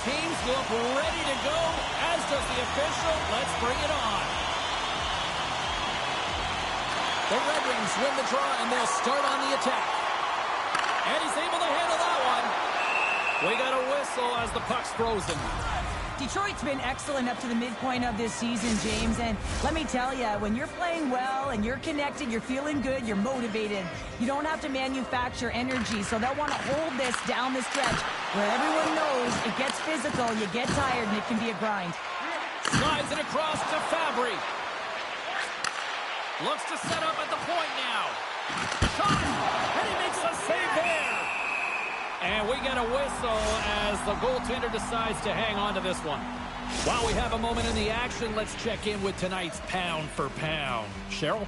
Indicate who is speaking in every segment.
Speaker 1: teams look ready to go, as does the official. Let's bring it on. The Red Wings win the draw, and they'll start on the attack. And he's able to handle that one. We got a whistle as the puck's frozen.
Speaker 2: Detroit's been excellent up to the midpoint of this season, James, and let me tell you, when you're playing well and you're connected, you're feeling good, you're motivated, you don't have to manufacture energy, so they'll want to hold this down the stretch where everyone knows it gets physical, you get tired, and it can be a grind.
Speaker 1: Slides it across to Fabry. Looks to set up at the point now. Shot, and he makes a save there. And we get a whistle as the goaltender decides to hang on to this one. While we have a moment in the action, let's check in with tonight's pound for pound. Cheryl?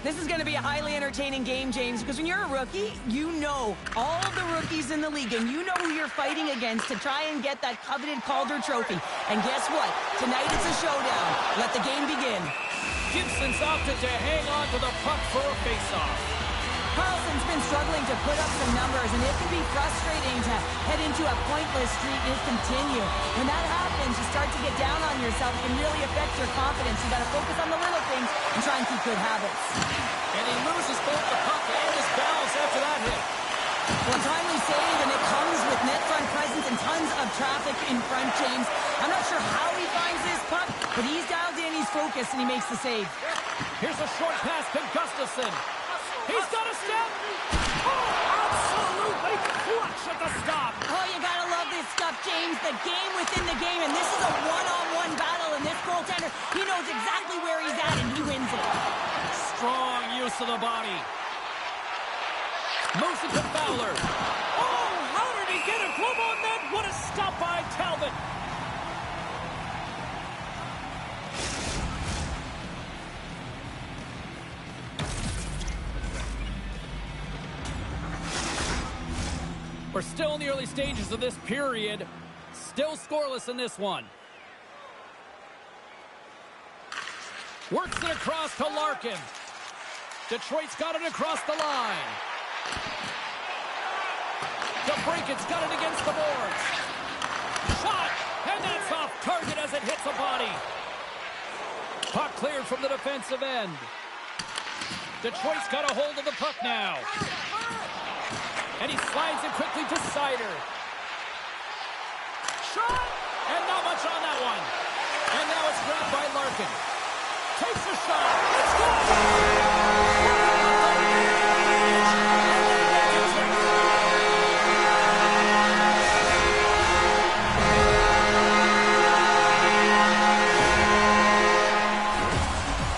Speaker 2: This is going to be a highly entertaining game, James, because when you're a rookie, you know all of the rookies in the league, and you know who you're fighting against to try and get that coveted Calder trophy. And guess what? Tonight it's a showdown. Let the game begin.
Speaker 1: Gibson's opted to hang on to the puck for a faceoff.
Speaker 2: Carlson's been struggling to put up some numbers, and it can be frustrating to head into a pointless streak and continue. When that happens, you start to get down on yourself. It can really affect your confidence. You got to focus on the little things and try and keep good habits.
Speaker 1: And he loses both the puck and his balance after that hit.
Speaker 2: Well, a timely save, and it comes with net front presence and tons of traffic in front, James. I'm not sure how he finds this puck, but he's dialed in, he's focused, and he makes the save.
Speaker 1: Here's a short pass to Gustafsson. He's got a step. Oh, absolutely clutch at the stop.
Speaker 2: Oh, you gotta love this stuff, James. The game within the game, and this is a one-on-one battle, and this goaltender, he knows exactly where he's at, and he wins it.
Speaker 1: Strong use of the body. Moves it to Fowler. Oh, how did he get it? Glove on net. What a stop by Talbot. We're still in the early stages of this period. Still scoreless in this one. Works it across to Larkin. Detroit's got it across the line. DeBrinket's got it against the boards. Shot! And that's off target as it hits a body. Puck cleared from the defensive end. Detroit's got a hold of the puck now. And he slides it quickly to Sider. Shot! And not much on that one. And now it's grabbed by Larkin. Takes a shot. It's good!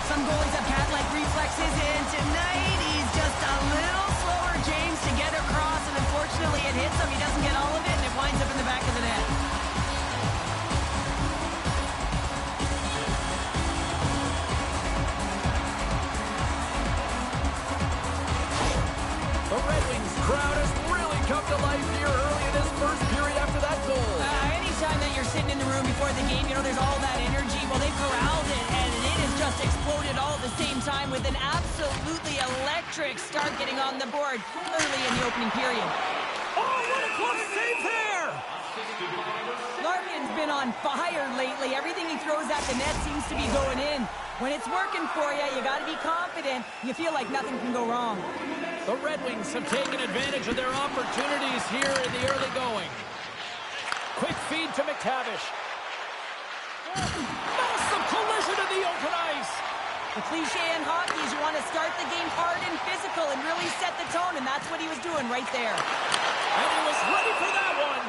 Speaker 2: Some goalies have cat-like reflexes, and tonight he's just a little slower, James, to get across, and unfortunately it hits him. He doesn't get all of it, and it winds up in the back of the net.
Speaker 1: The Red Wings crowd has really come to life here early in this first period after that goal.
Speaker 2: Anytime that you're sitting in the room before the game, you know there's all that energy. Well, they corralled it, and it has just exploded all at the same time with an absolutely electric start getting on the board early in the opening period.
Speaker 1: Oh, what a close save there!
Speaker 2: Larkin's been on fire lately. Everything he throws at the net seems to be going in. When it's working for you, you got to be confident. You feel like nothing can go wrong.
Speaker 1: The Red Wings have taken advantage of their opportunities here in the early going. Quick feed to McTavish. Massive collision in the open ice.
Speaker 2: The cliche in hockey is you want to start the game hard and physical and really set the tone, and that's what he was doing right there.
Speaker 1: And he was ready for that one.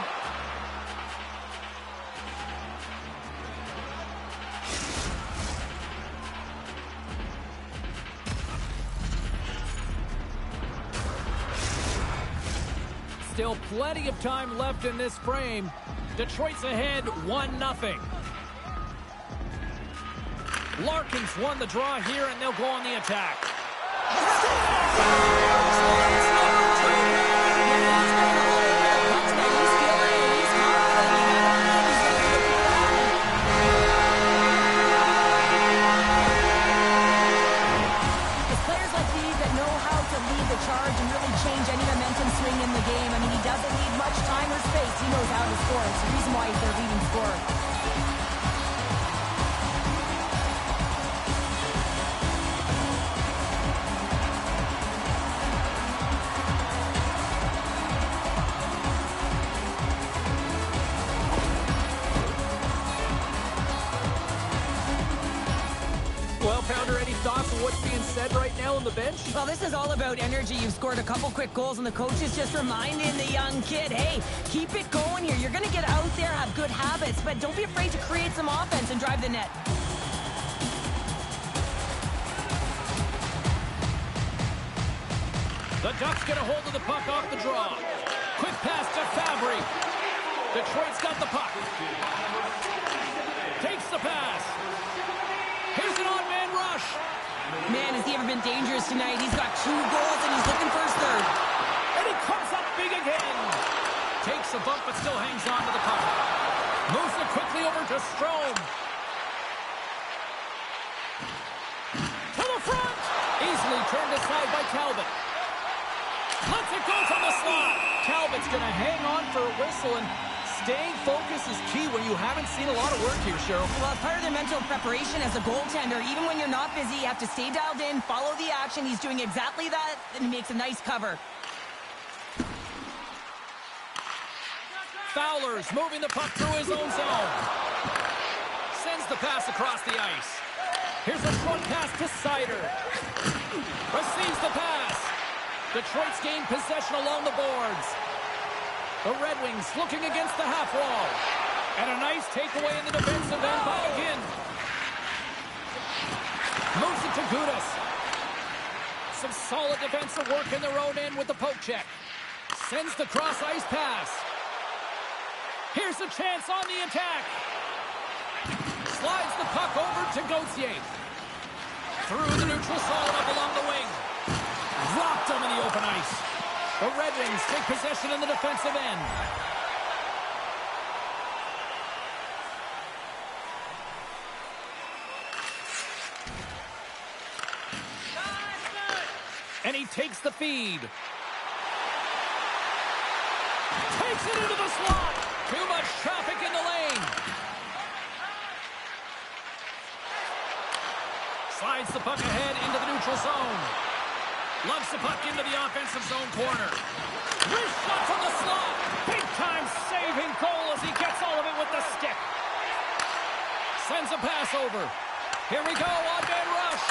Speaker 1: Still plenty of time left in this frame. Detroit's ahead 1-0. Larkin's won the draw here, and they'll go on the attack.
Speaker 2: It's players like these that know how to lead the the charge and really change any momentum swing in the game. I mean, he doesn't need much time or space. He knows how to score. It's the reason why he's their leading scorer.
Speaker 1: Thoughts on what's being said right now on the bench?
Speaker 2: Well, this is all about energy. You've scored a couple quick goals, and the coach is just reminding the young kid, hey, keep it going here. You're going to get out there, have good habits, but don't be afraid to create some offense and drive the net.
Speaker 1: The Ducks get a hold of the puck off the draw. Quick pass to Fabry. Detroit's got the puck. Takes the pass. Here's an odd-man rush.
Speaker 2: Man, has he ever been dangerous tonight. He's got 2 goals, and he's looking for his third.
Speaker 1: And he comes up big again. Takes a bump, but still hangs on to the puck. Moves it quickly over to Strome. To the front. Easily turned aside by Talbot. Lets it go from the slot. Talbot's going to hang on for a whistle, and staying focused is key when you haven't seen a lot of work here, Cheryl.
Speaker 2: Well, it's part of their mental preparation as a goaltender. Even when you're not busy, you have to stay dialed in, follow the action. He's doing exactly that, and he makes a nice cover.
Speaker 1: Fowler's moving the puck through his own zone. Sends the pass across the ice. Here's a front pass to Sider. Receives the pass. Detroit's gained possession along the boards. The Red Wings looking against the half wall. And a nice takeaway in the defensive end by McGinn. Moves it to Gudas. Some solid defensive work in their own end with the poke check. Sends the cross-ice pass. Here's a chance on the attack. Slides the puck over to Gauthier. Through the neutral zone up along the wing. Dropped him in the open ice. The Red Wings take possession in the defensive end. And he takes the feed. Takes it into the slot. Too much traffic in the lane. Slides the puck ahead into the neutral zone. Loves the puck into the offensive zone corner. Wrist shot from the slot. Big time saving goal as he gets all of it with the stick. Sends a pass over. Here we go, odd-man rush.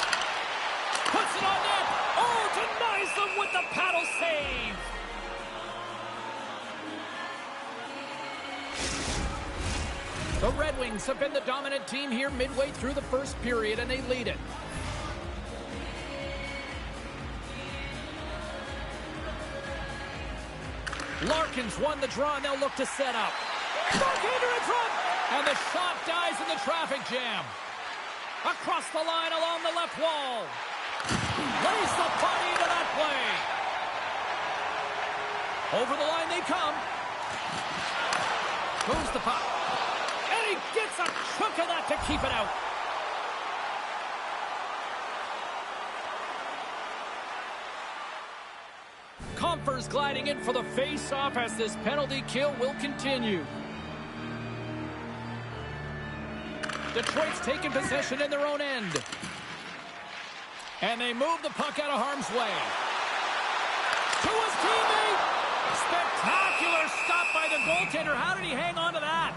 Speaker 1: Puts it on net. Oh, denies them with the paddle save. The Red Wings have been the dominant team here midway through the first period, and they lead it. Larkin's won the draw, and they'll look to set up. Bartender in front, and the shot dies in the traffic jam. Across the line along the left wall. Lays the body into that play. Over the line they come. Moves the puck. And he gets a chunk of that to keep it out. Compher's gliding in for the face-off as this penalty kill will continue. Detroit's taking possession in their own end. And they move the puck out of harm's way. To his teammate. Spectacular stop by the goaltender. How did he hang on to that?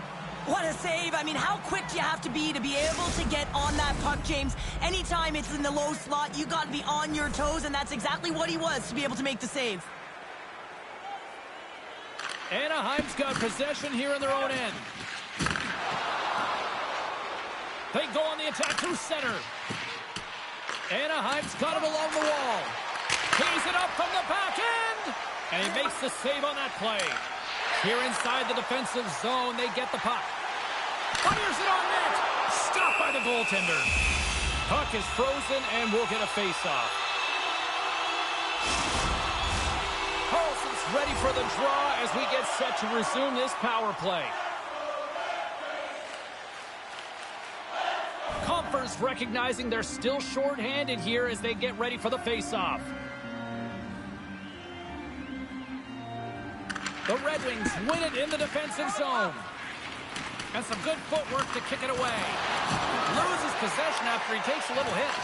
Speaker 2: What a save. I mean, how quick do you have to be able to get on that puck, James? Anytime it's in the low slot, you got to be on your toes, and that's exactly what he was to be able to make the save.
Speaker 1: Anaheim's got possession here in their own end. They go on the attack through center. Anaheim's got it along the wall. Tees it up from the back end. And he makes the save on that play. Here inside the defensive zone, they get the puck. Fires it on net. Stopped by the goaltender. Puck is frozen, and we'll get a face-off. Carlson's ready for the draw as we get set to resume this power play. Compher's recognizing they're still short-handed here as they get ready for the face-off. The Red Wings win it in the defensive zone. And some good footwork to kick it away. Loses possession after he takes a little hit.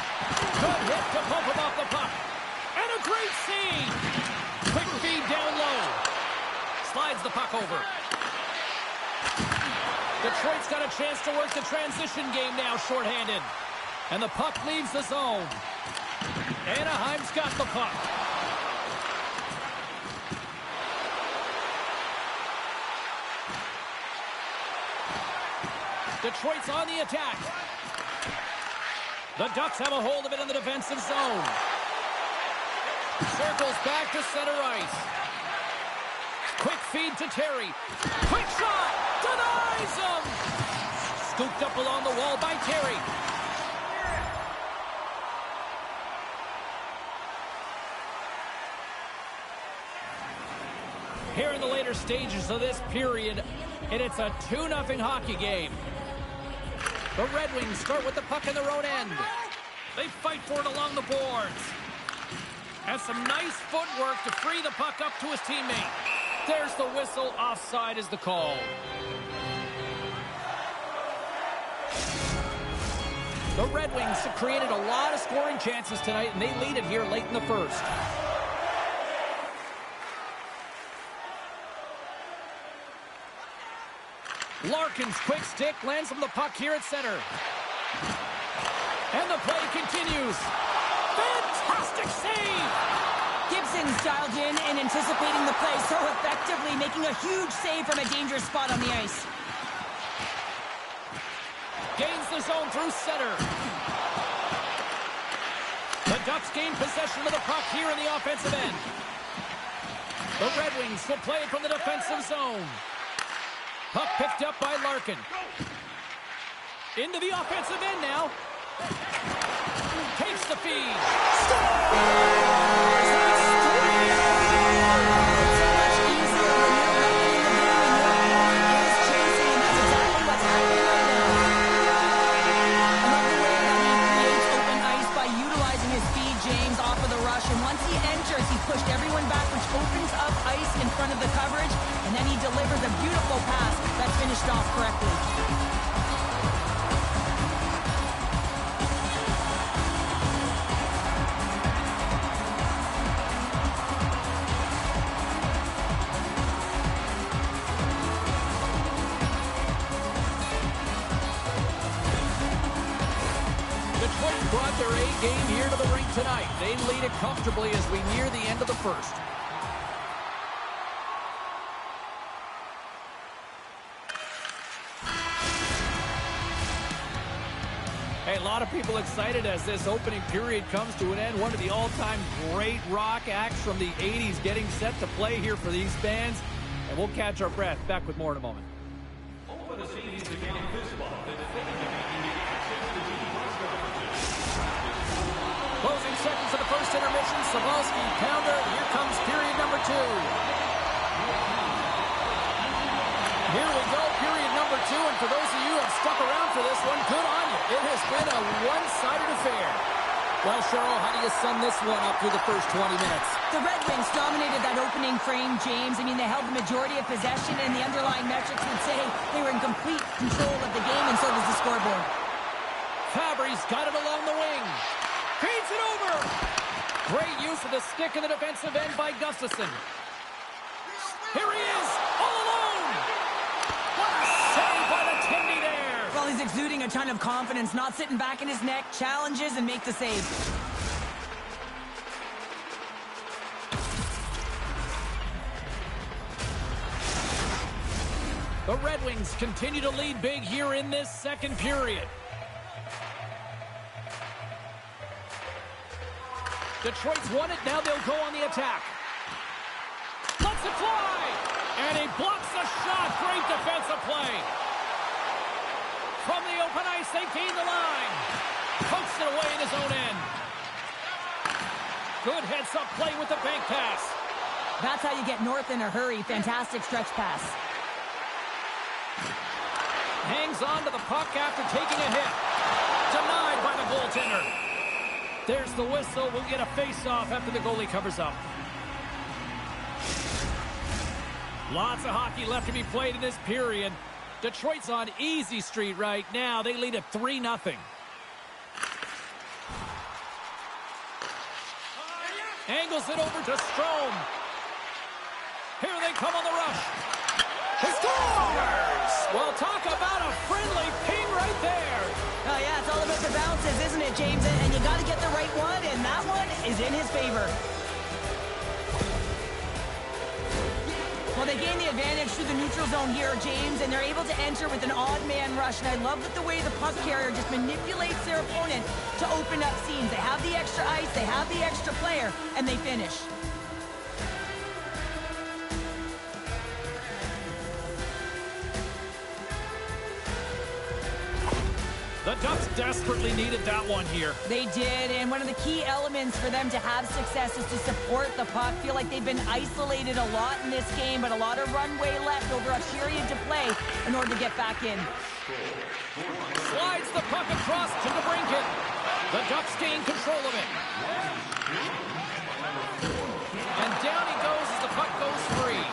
Speaker 1: Good hit to bump him off the puck. And a great save. Quick feed down low. Slides the puck over. Detroit's got a chance to work the transition game now shorthanded. And the puck leaves the zone. Anaheim's got the puck. Detroit's on the attack. The Ducks have a hold of it in the defensive zone. Circles back to center ice. Quick feed to Terry. Quick shot. Denies him. Scooped up along the wall by Terry. Here in the later stages of this period, and it's a 2-0 hockey game. The Red Wings start with the puck in their own end. They fight for it along the boards. And some nice footwork to free the puck up to his teammate. There's the whistle. Offside is the call. The Red Wings have created a lot of scoring chances tonight, and they lead it here late in the first. Larkin's quick stick lands from the puck here at center. And the play continues. Fantastic save!
Speaker 2: Gibson's dialed in and anticipating the play so effectively, making a huge save from a dangerous spot on the ice.
Speaker 1: Gains the zone through center. The Ducks gain possession of the puck here in the offensive end. The Red Wings will play it from the defensive zone. Puck picked up by Larkin. Into the offensive end now. Takes the feed.
Speaker 2: Pushed everyone back, which opens up ice in front of the coverage, and then he delivers a beautiful pass that's finished off correctly.
Speaker 1: Detroit brought their A game here to the rink tonight. They lead it comfortably as we near the end of the first. Hey, a lot of people excited as this opening period comes to an end. One of the all-time great rock acts from the 80s getting set to play here for these fans. And we'll catch our breath. Back with more in a moment. Closing seconds of the first intermission. Savalsky, pounder. Here comes period number 2. Here we go, period number 2. And for those of you who have stuck around for this one, good on you. It has been a one-sided affair. Well, Cheryl, how do you sum this one up through the first 20 minutes?
Speaker 2: The Red Wings dominated that opening frame, James. I mean, they held the majority of possession, and the underlying metrics would say they were in complete control of the game, and so does the scoreboard.
Speaker 1: Fabry's got it along the wing. Feeds it over. Great use of the stick in the defensive end by Gustafsson. Here he is, all alone. What a save by the Tindy there.
Speaker 2: Well, he's exuding a ton of confidence, not sitting back in his neck, challenges and make the save.
Speaker 1: The Red Wings continue to lead big here in this second period. Detroit's won it. Now they'll go on the attack. Lets it fly. And he blocks the shot. Great defensive play. From the open ice, they gain the line. Pokes it away in his own end. Good heads-up play with the bank pass.
Speaker 2: That's how you get north in a hurry. Fantastic stretch pass.
Speaker 1: Hangs on to the puck after taking a hit. Denied by the goaltender. There's the whistle. We'll get a face-off after the goalie covers up. Lots of hockey left to be played in this period. Detroit's on easy street right now. They lead at 3-0. Angles it over to Strome. Here they come on the rush. He scores! Well, talk about a friendly ping right there.
Speaker 2: Oh, yeah, it's all about the bounces, isn't it, James? And you got to get the right one, and that one is in his favor. Well, they gain the advantage through the neutral zone here, James, and they're able to enter with an odd man rush. And I love that the way the puck carrier just manipulates their opponent to open up seams. They have the extra ice, they have the extra player, and they finish.
Speaker 1: The Ducks desperately needed that one here.
Speaker 2: They did, and one of the key elements for them to have success is to support the puck. Feel like they've been isolated a lot in this game, but a lot of runway left over a period to play in order to get back in.
Speaker 1: Slides the puck across to DeBrincat. The Ducks gain control of it. And down he goes as the puck goes free.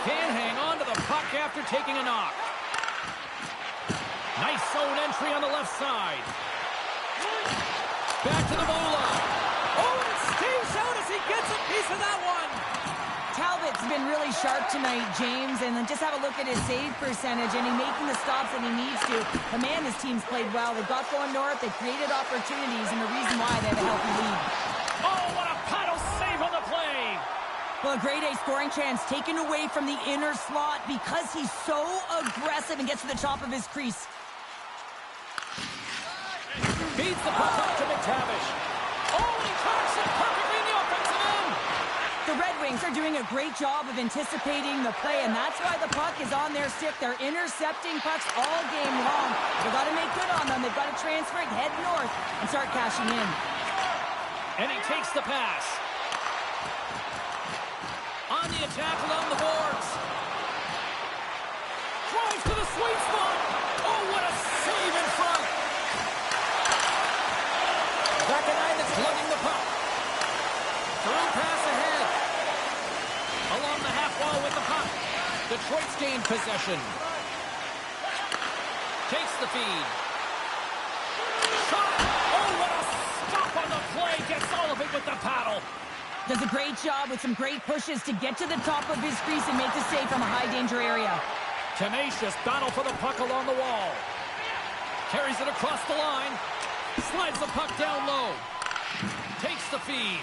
Speaker 1: Can't hang on to the puck after taking a knock. Nice zone entry on the left side. Back to the goal line. Oh, and it stays out as he gets a piece of that one.
Speaker 2: Talbot's been really sharp tonight, James, and then just have a look at his save percentage, and he's making the stops that he needs to. But man, his team's played well. They've got going north, they've created opportunities, and the reason why they have a healthy lead.
Speaker 1: Oh, what a paddle save on the play.
Speaker 2: Well, a grade A scoring chance taken away from the inner slot because he's so aggressive and gets to the top of his crease.
Speaker 1: Feeds the puck up to McTavish. Oh, and he tracks it perfectly in the offensive end.
Speaker 2: The Red Wings are doing a great job of anticipating the play, and that's why the puck is on their stick. They're intercepting pucks all game long. They've got to make good on them. They've got to transfer it, head north, and start cashing in.
Speaker 1: And he takes the pass. On the attack along the boards. Drives to the sweet spot. Oh, what a save in front. That's lugging the puck. Through pass ahead. Along the half wall with the puck. Detroit's gained possession. Takes the feed. Shot. Oh, what a stop on the play. Gets all of it with the paddle.
Speaker 2: Does a great job with some great pushes to get to the top of his crease and make the save from a high-danger area.
Speaker 1: Tenacious battle for the puck along the wall. Carries it across the line. Slides the puck down low. Takes the feed.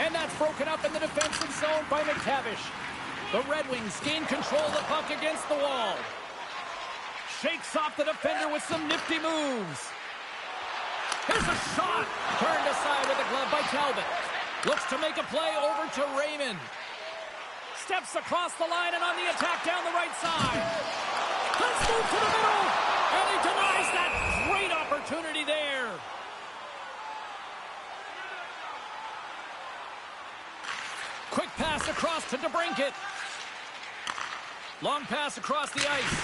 Speaker 1: And that's broken up in the defensive zone by McTavish. The Red Wings gain control of the puck against the wall. Shakes off the defender with some nifty moves. Here's a shot. Turned aside with a glove by Talbot. Looks to make a play over to Raymond. Steps across the line and on the attack down the right side. Let's move to the middle. And he denies that great opportunity there. Quick pass across to DeBrincat. Long pass across the ice.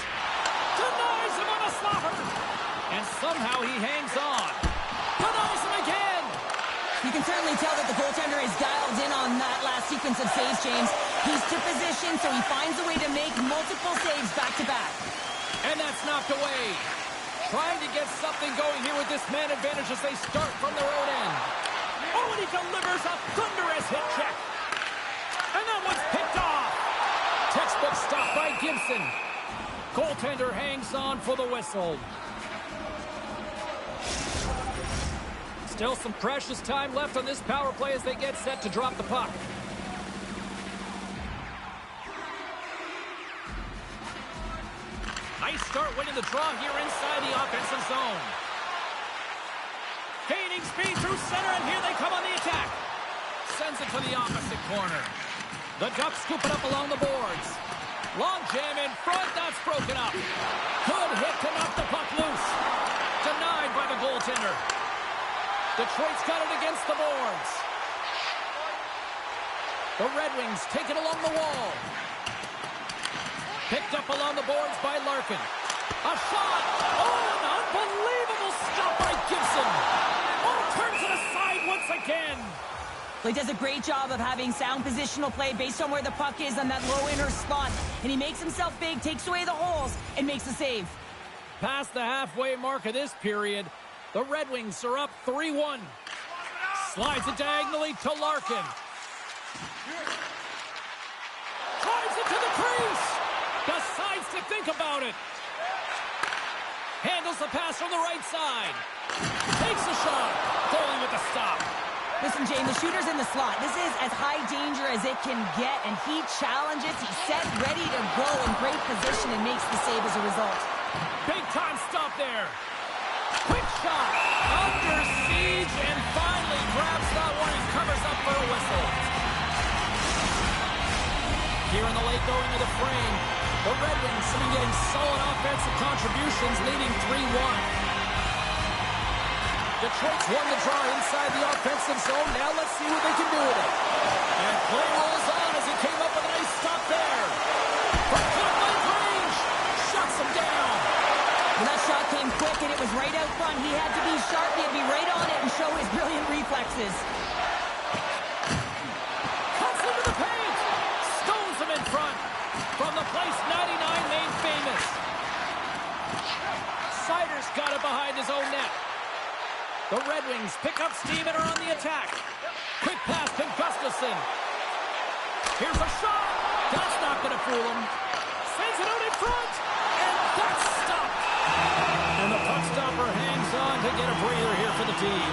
Speaker 1: Denies him on a slaughter. And somehow he hangs on. Denies him again.
Speaker 2: You can certainly tell that the goaltender is dialed in on that last sequence of saves, James. He's to position, so he finds a way to make multiple saves back-to-back.
Speaker 1: And that's knocked away. Trying to get something going here with this man advantage as they start from their own end. Oh, and he delivers a thunderous hit check. And that one's picked off. Textbook stop by Gibson. Goaltender hangs on for the whistle. Still some precious time left on this power play as they get set to drop the puck. Nice start winning the draw here inside the offensive zone. Gaining speed through center, and here they come on the attack. Sends it to the opposite corner. The Ducks scoop it up along the boards. Long jam in front, that's broken up. Good hit to knock the puck loose. Denied by the goaltender. Detroit's got it against the boards. The Red Wings take it along the wall. Picked up along the boards by Larkin. A shot! Oh, an unbelievable stop by Gibson. Oh, turns it aside once again.
Speaker 2: Well, he does a great job of having sound positional play based on where the puck is on that low inner slot. And he makes himself big, takes away the holes, and makes a save.
Speaker 1: Past the halfway mark of this period, the Red Wings are up 3-1. Slides it diagonally to Larkin. Drives it to the crease. Decides to think about it. Handles the pass from the right side. Takes a shot. Foley with the stop.
Speaker 2: Listen, James, the shooter's in the slot. This is as high danger as it can get, and he challenges. He's set, ready to go in great position, and makes the save as a result.
Speaker 1: Big time stop there. Quick shot. Under siege, and finally grabs that one and covers up for a whistle. Here in the late going of the frame, the Red Wings have been getting solid offensive contributions, leading 3-1. Detroit's won the draw inside the offensive zone. Now let's see what they can do with it. And play rolls on as he came up with a nice stop there. From point-blank range, shuts him down.
Speaker 2: Well, that shot came quick, and it was right out front. He had to be sharp. He had to be right on it and show his brilliant reflexes.
Speaker 1: Cuts into the paint. Stones him in front. From the place 99 made famous. Sider's got it behind his own net. The Red Wings pick up steam and are on the attack. Quick pass to Gustafsson. Here's a shot. That's not going to fool him. Sends it out in front. And that's stopped. And the puck stopper hangs on to get a breather here for the team.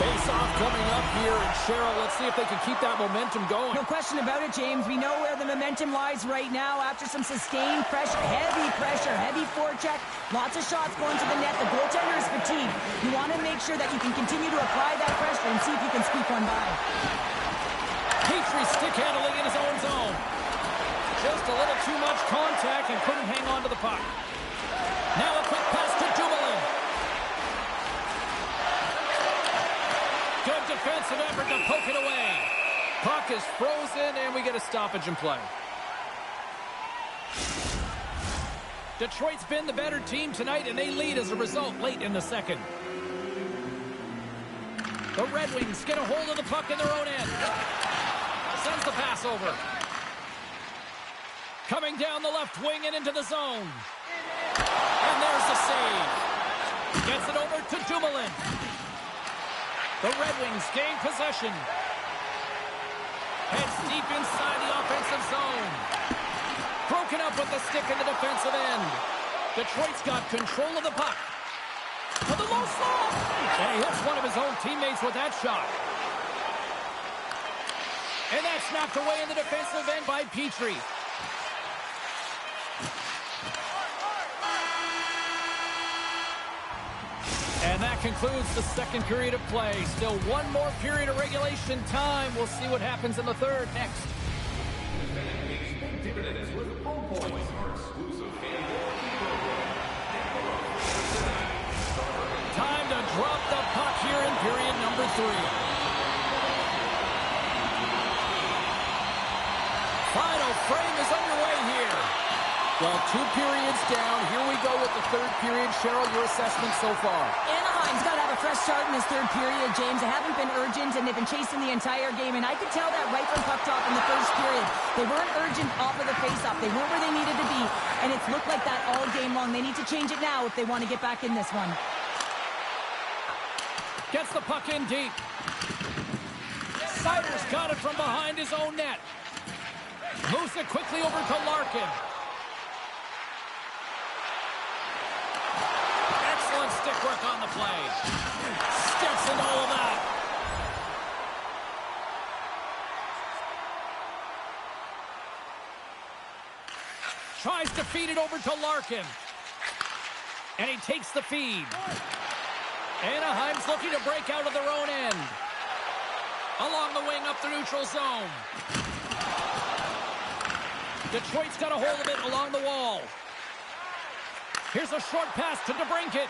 Speaker 1: Face-off coming up here. And Cheryl, let's see if they can keep that momentum going.
Speaker 2: No question about it, James. We know where the momentum lies right now after some sustained pressure, heavy forecheck. Lots of shots going to the net. The goaltender is fatigued. You want to make sure that you can continue to apply that pressure and see if you can squeak one by.
Speaker 1: Petrie stick handling in his own zone. Just a little too much contact and couldn't hang on to the puck. Now a quick pass to Dumoulin. Good defensive effort to poke it away. Puck is frozen and we get a stoppage in play. Detroit's been the better team tonight, and they lead as a result late in the second. The Red Wings get a hold of the puck in their own end. Sends the pass over. Coming down the left wing and into the zone. And there's the save. Gets it over to Dumoulin. The Red Wings gain possession. Heads deep inside the offensive zone. Broken up with the stick in the defensive end. Detroit's got control of the puck. For the low slot. And he hits one of his own teammates with that shot. And that's knocked away in the defensive end by Petrie. And that concludes the second period of play. Still one more period of regulation time. We'll see what happens in the third next. Time to drop the puck here in period number 3. Final frame is underway here. Well, 2 periods down. Here we go with the third period. Cheryl, your assessment so far?
Speaker 2: Anaheim's got to have a fresh start in this third period, James. They haven't been urgent, and they've been chasing the entire game. And I could tell that right from puck drop in the first period. They weren't urgent off of the faceoff. They weren't where they needed to be. And it's looked like that all game long. They need to change it now if they want to get back in this one.
Speaker 1: Gets the puck in deep. Sider's got it from behind his own net. Moves it quickly over to Larkin. Excellent stick work on the play. Steps into all of that. Tries to feed it over to Larkin. And he takes the feed. Anaheim's looking to break out of their own end. Along the wing up the neutral zone. Detroit's got a hold of it along the wall. Here's a short pass to DeBrincat.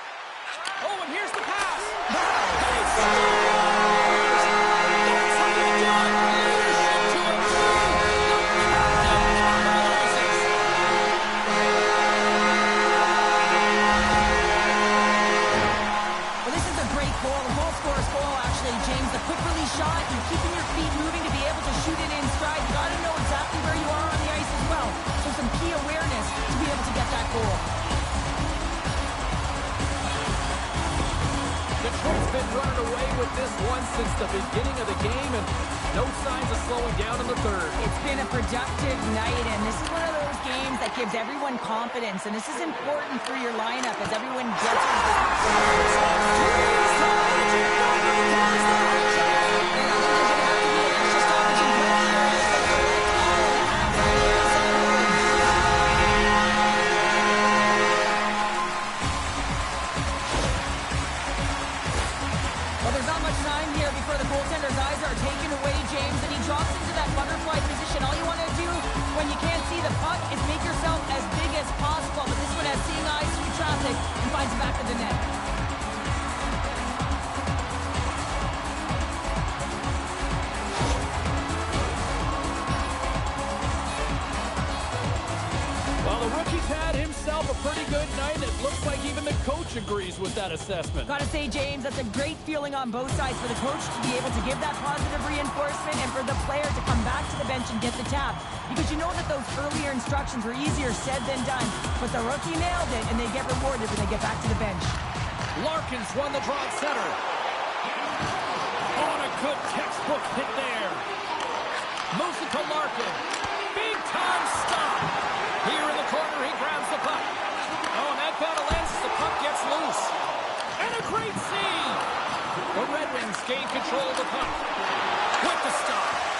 Speaker 1: Oh, and here's the pass. That's how you do it. Leadership to a
Speaker 2: Well, this is a great goal. The goal scorer shot, you're keeping your feet moving to be able to shoot it in stride. You got to know exactly where you are on the ice as well. So some key awareness to be able to get that goal.
Speaker 1: Detroit's been running away with this one since the beginning of the game, and no signs of slowing down in the third.
Speaker 2: It's been a productive night, and this is one of those games that gives everyone confidence, and this is important for your lineup as everyone gets Well, there's not much time here before the goaltender's eyes are taken away, James, and he drops into that butterfly position. All you want to do when you can't see the puck is make yourself as big as possible, but this one has seeing eyes through traffic and finds the back of the net.
Speaker 1: Well, the rookie's had himself a pretty good night, and it looks like even the coach agrees with that assessment.
Speaker 2: Gotta say, James, that's a great feeling on both sides for the coach to be able to give that positive reinforcement and for the player to come back to the bench and get the tap. Because you know that those earlier instructions were easier said than done. But the rookie nailed it, and they get rewarded when they get back to the bench.
Speaker 1: Larkin's won the draw at center. On a good textbook hit there. Moves it to Larkin. Big time stop. Here in the corner, he grabs the puck. Oh, and that battle ends as the puck gets loose. And a great save. The Red Wings gain control of the puck. With the stop.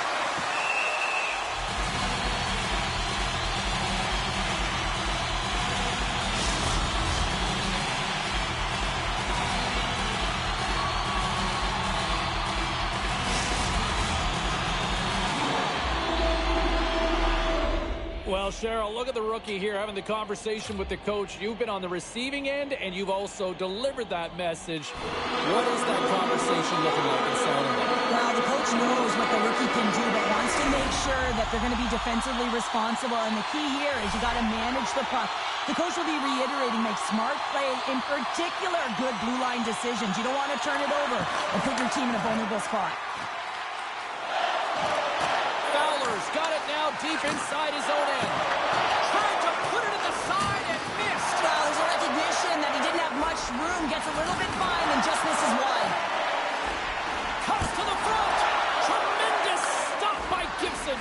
Speaker 1: Well, Cheryl, look at the rookie here having the conversation with the coach. You've been on the receiving end, and you've also delivered that message. What is that conversation looking like and sounding like?
Speaker 2: Well, the coach knows what the rookie can do, but wants to make sure that they're going to be defensively responsible. And the key here is you got to manage the puck. The coach will be reiterating, make smart play, in particular, good blue line decisions. You don't want to turn it over and put your team in a vulnerable spot.
Speaker 1: Got it now deep inside his own end. Trying to put it in the side and missed.
Speaker 2: Well, there's a recognition that he didn't have much room. Gets a little bit fine and just misses wide.
Speaker 1: Comes to the front. Tremendous stop by Gibson.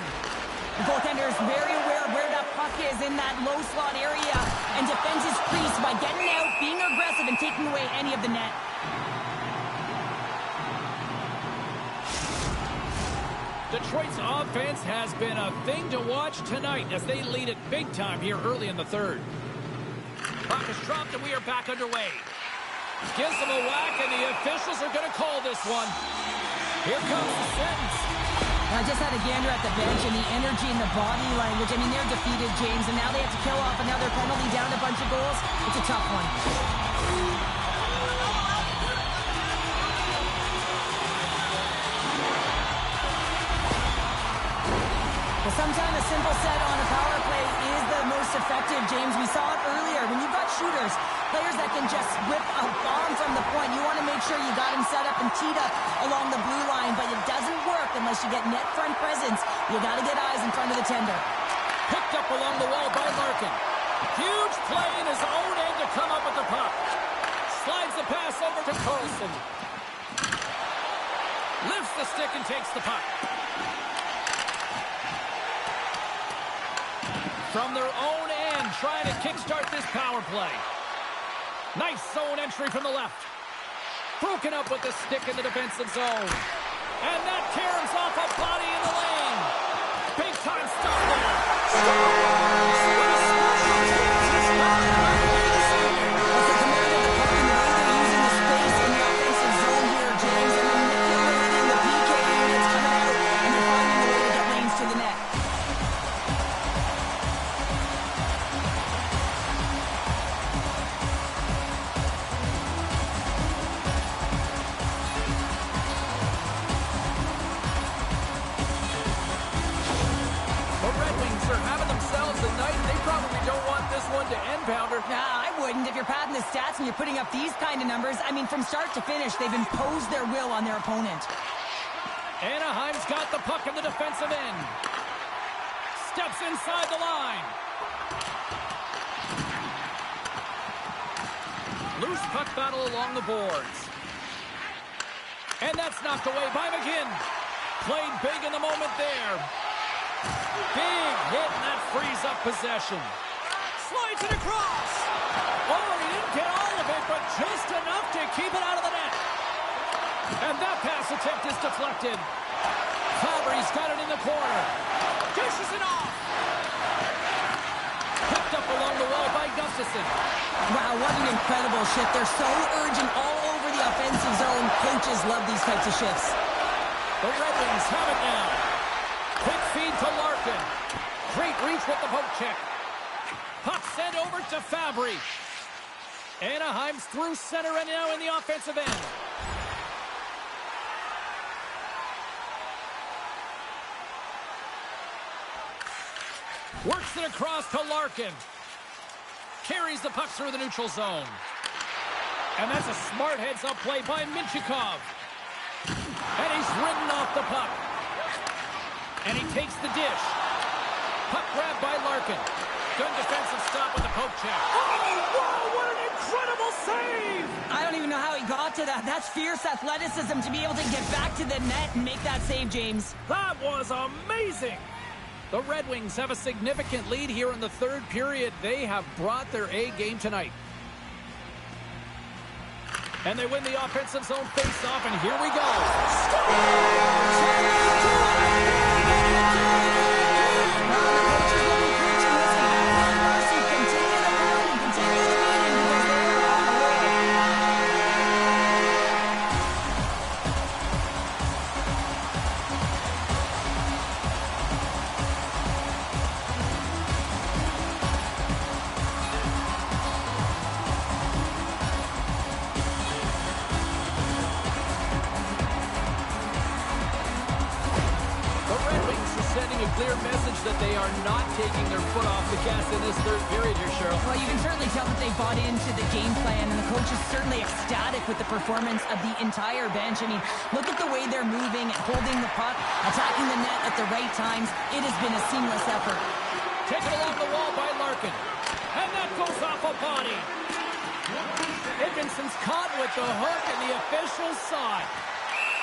Speaker 2: The goaltender is very aware of where that puck is in that low slot area and defends his crease by getting out, being aggressive, and taking away any of the net.
Speaker 1: Detroit's offense has been a thing to watch tonight as they lead it big time here early in the third. Puck is dropped and we are back underway. Gives them a whack and the officials are going to call this one. Here comes the sentence.
Speaker 2: I just had a gander at the bench and the energy and the body language. I mean, they're defeated, James, and now they have to kill off another penalty down a bunch of goals. It's a tough one. Sometimes a simple set on a power play is the most effective, James. We saw it earlier. When you've got shooters, players that can just whip a bomb from the point, you want to make sure you got him set up and teed up along the blue line, but it doesn't work unless you get net front presence. You got to get eyes in front of the tender.
Speaker 1: Picked up along the wall by Larkin. Huge play in his own end to come up with the puck. Slides the pass over to Carlson. Lifts the stick and takes the puck. From their own end, trying to kickstart this power play. Nice zone entry from the left. Broken up with the stick in the defensive zone. And that caroms off a body in the lane. Big time stop there.
Speaker 2: If you're padding the stats and you're putting up these kind of numbers, I mean, from start to finish, they've imposed their will on their opponent.
Speaker 1: Anaheim's got the puck in the defensive end. Steps inside the line. Loose puck battle along the boards. And that's knocked away by McGinn. Played big in the moment there. Big hit, and that frees up possession. Slides it across. Oh, he didn't get all of it, but just enough to keep it out of the net. And that pass attempt is deflected. Fabry's got it in the corner. Dishes it off. Picked up along the wall by Gustafsson.
Speaker 2: Wow, what an incredible shift. They're so urgent all over the offensive zone. Coaches love these types of shifts.
Speaker 1: The Red Wings have it now. Quick feed to Larkin. Great reach with the poke check. Puck sent over to Fabry. Anaheim's through center and now in the offensive end. Works it across to Larkin. Carries the puck through the neutral zone. And that's a smart heads-up play by Minchikov. And he's ridden off the puck. And he takes the dish. Puck grabbed by Larkin. Good defensive stop with the poke check. Oh, wow, what an incredible save!
Speaker 2: I don't even know how he got to that. That's fierce athleticism to be able to get back to the net and make that save, James.
Speaker 1: That was amazing! The Red Wings have a significant lead here in the third period. They have brought their A game tonight. And they win the offensive zone face-off, and here we go. Clear message that they are not taking their foot off the gas in this third period here, Cheryl.
Speaker 2: Well, you can certainly tell that they bought into the game plan, and the coach is certainly ecstatic with the performance of the entire bench. I mean, look at the way they're moving, holding the puck, attacking the net at the right times. It has been a seamless effort.
Speaker 1: Taken along the wall by Larkin. And that goes off a body. Edmondson's caught with the hook, and the officials saw it.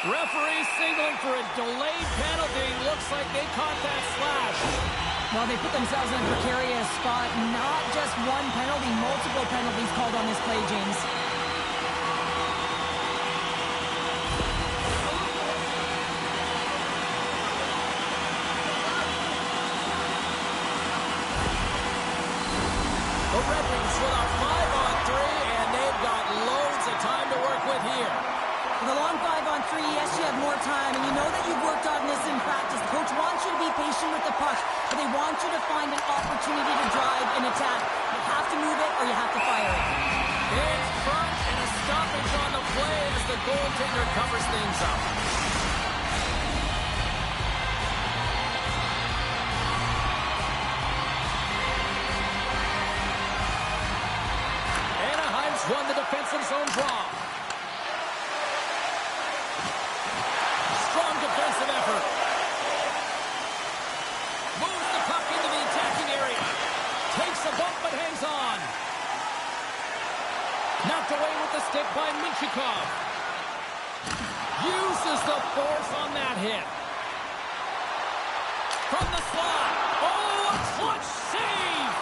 Speaker 1: Referee signaling for a delayed penalty. Looks like they caught that slash.
Speaker 2: Well, they put themselves in a precarious spot. Not just one penalty, multiple penalties called on this play, James.
Speaker 1: The Red Wings with a 5-on-3, and they've got loads of time to work with here.
Speaker 2: The long 5-on-3, yes, you have more time, and you know that you've worked on this in practice. The coach wants you to be patient with the puck, but they want you to find an opportunity to drive and attack. You have to move it, or you have to fire it.
Speaker 1: It's front, and a stoppage on the play as the goaltender covers things up. Anaheim's won the defensive zone draw. Defensive effort. Moves the puck into the attacking area. Takes a bump but hangs on. Knocked away with the stick by Minchikov. Uses the force on that hit. From the slot. Oh, a clutch save.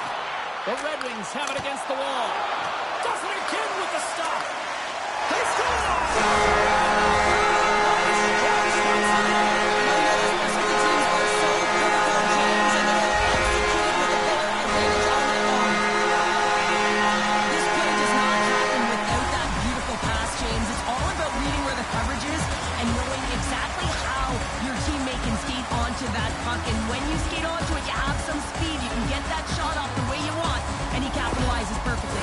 Speaker 1: The Red Wings have it against the wall. Does it again with the stop. They score!
Speaker 2: That puck, and when you skate onto it, you have some speed. You can get that shot off the way you want, and he capitalizes perfectly.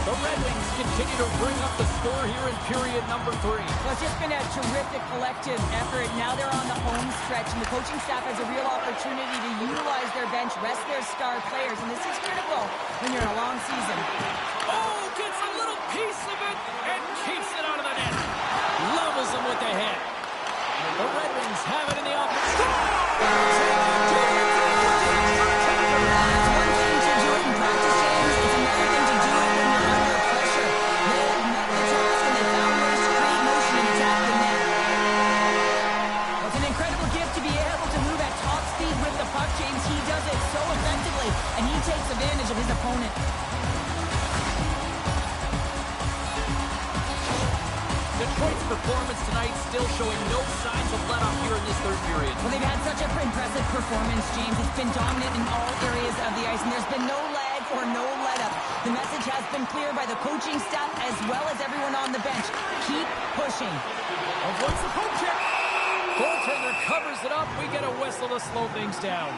Speaker 1: The Red Wings continue to bring up the score here in period number 3.
Speaker 2: Well, it's just been a terrific collective effort. Now they're on the home stretch, and the coaching staff has a real opportunity to utilize their bench, rest their star players, and this is critical when you're in a long season.
Speaker 1: Oh, gets a little piece of it and keeps it out of the net. Levels them with the head. The Red Wings have it in the offense.
Speaker 2: James, he does it so effectively, and he takes advantage of his opponent.
Speaker 1: Detroit's performance tonight still showing no signs of let-up here in this third period.
Speaker 2: Well, they've had such an impressive performance, James. It's been dominant in all areas of the ice, and there's been no lag or no let-up. The message has been clear by the coaching staff as well as everyone on the bench. Keep pushing.
Speaker 1: Avoids the poke check. Goaltender covers it up. We get a whistle to slow things down.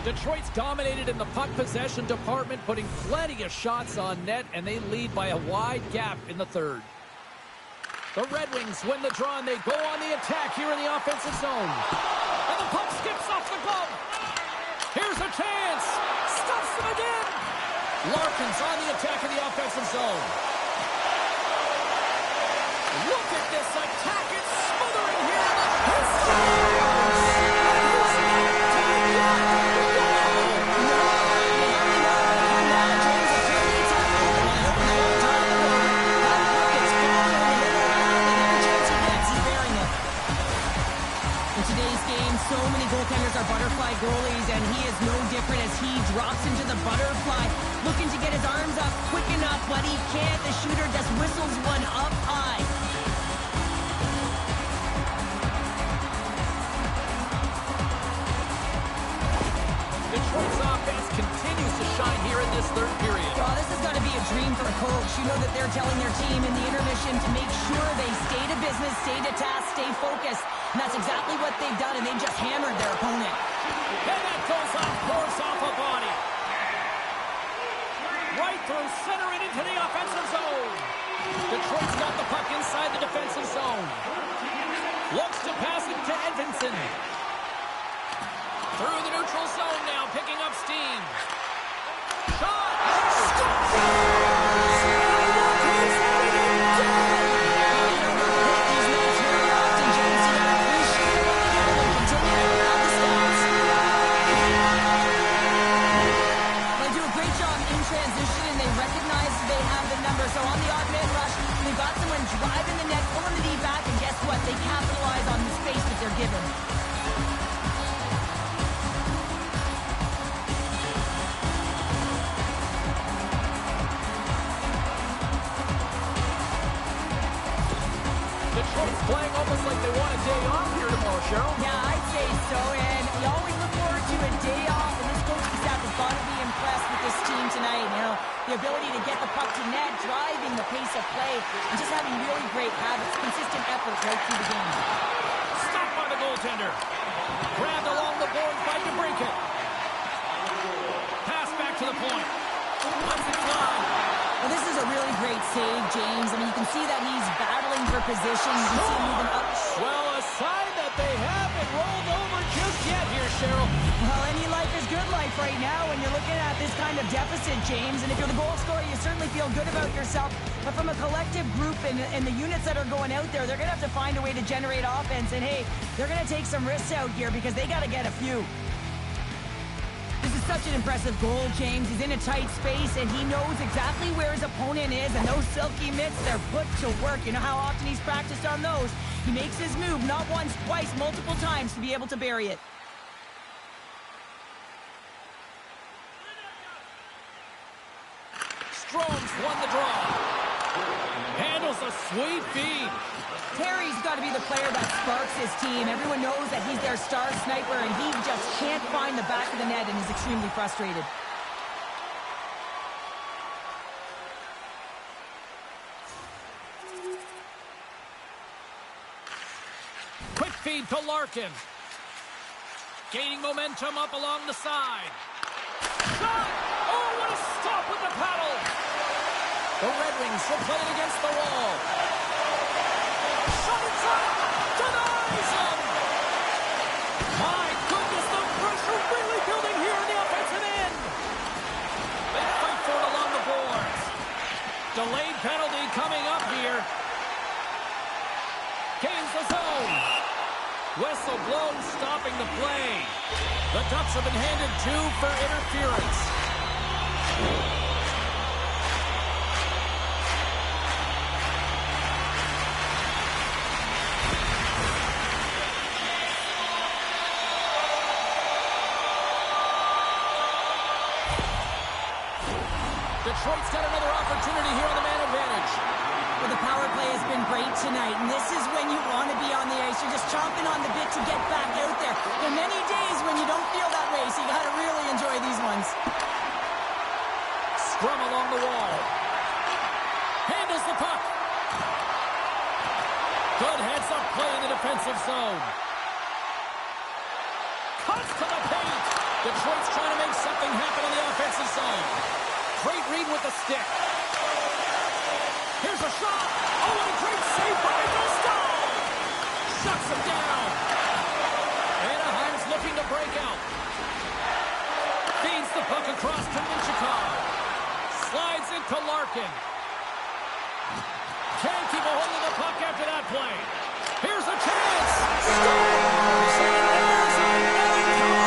Speaker 1: Detroit's dominated in the puck possession department, putting plenty of shots on net, and they lead by a wide gap in the third. The Red Wings win the draw, and they go on the attack here in the offensive zone. And the puck skips off the glove. Here's a chance. Stuffs him again. Larkin's on the attack in the offensive zone. Look at this attack. It's smothering here.
Speaker 2: In today's game, so many goaltenders are butterfly goalies, and he is no different as he drops into the butterfly, looking to get his arms up quick enough, but he can't. The shooter just whistles one up high.
Speaker 1: Detroit's offense continues to shine here in this third period.
Speaker 2: Oh, this has got to be a dream for a coach. You know that they're telling their team in the intermission to make sure they stay to business, stay to task, stay focused. And that's exactly what they've done, and they've just hammered their opponent.
Speaker 1: And that goes off course off a body. Right through center and into the offensive zone. Detroit's got the puck inside the defensive zone. Looks to pass it to Edvinsson. Through the neutral zone now, picking up steam. Shot!
Speaker 2: They do a great job in transition, and they recognize they have the number. So on the odd man rush, they've got someone driving the net, pulling the D back, and guess what? They capitalize on the space that they're given.
Speaker 1: Detroit's playing almost like they want a day off here tomorrow, Cheryl.
Speaker 2: Yeah, I'd say so, and you always look forward to a day off, and this coaching staff has got to be impressed with this team tonight. You know, the ability to get the puck to net, driving the pace of play, and just having really great habits, consistent effort right through the game.
Speaker 1: Stopped by the goaltender. Grabbed along the boards by DeBrincat. Pass back to the point. Lets it fly.
Speaker 2: Well, this is a really great save, James. I mean, you can see that he's battling for position. You can see him moving up.
Speaker 1: Well, a sign that they haven't rolled over just yet here, Cheryl.
Speaker 2: Well, any life is good life right now when you're looking at this kind of deficit, James. And if you're the goal scorer, you certainly feel good about yourself. But from a collective group and the units that are going out there, they're going to have to find a way to generate offense. And, hey, they're going to take some risks out here because they got to get a few. This is such an impressive goal, James. He's in a tight space, and he knows exactly where his opponent is, and those silky mitts, they're put to work. You know how often he's practiced on those. He makes his move not once, twice, multiple times to be able to bury it.
Speaker 1: Strome's won the draw. Handles a sweet feed.
Speaker 2: Terry's got to be the player that sparks his team. Everyone knows that he's their star sniper, and he just can't find the back of the net and is extremely frustrated.
Speaker 1: Quick feed to Larkin. Gaining momentum up along the side. Shot! Oh, what a stop with the pass! The Red Wings will play it against the wall. Shot in front. Denies him. My goodness, the pressure really building here in the offensive end. They fight for it along the boards. Delayed penalty coming up here. Gains the zone. Whistle blown, stopping the play. The Ducks have been handed 2 for interference. Detroit's got another opportunity here on the man advantage.
Speaker 2: Well, the power play has been great tonight, and this is when you want to be on the ice. You're just chomping on the bit to get back out there. There are many days when you don't feel that way, so you got to really enjoy these ones.
Speaker 1: Scrum along the wall. Handles the puck. Good heads-up play in the defensive zone. Cuts to the paint. Detroit's trying to make something happen in the offensive zone. Great read with the stick. Here's a shot. Oh, what a great save by Dostal. Shuts him down. Anaheim's looking to break out. Feeds the puck across to Minchikov. Slides into Larkin. Can't keep a hold of the puck after that play. Here's a chance. Scores! And there's another goal.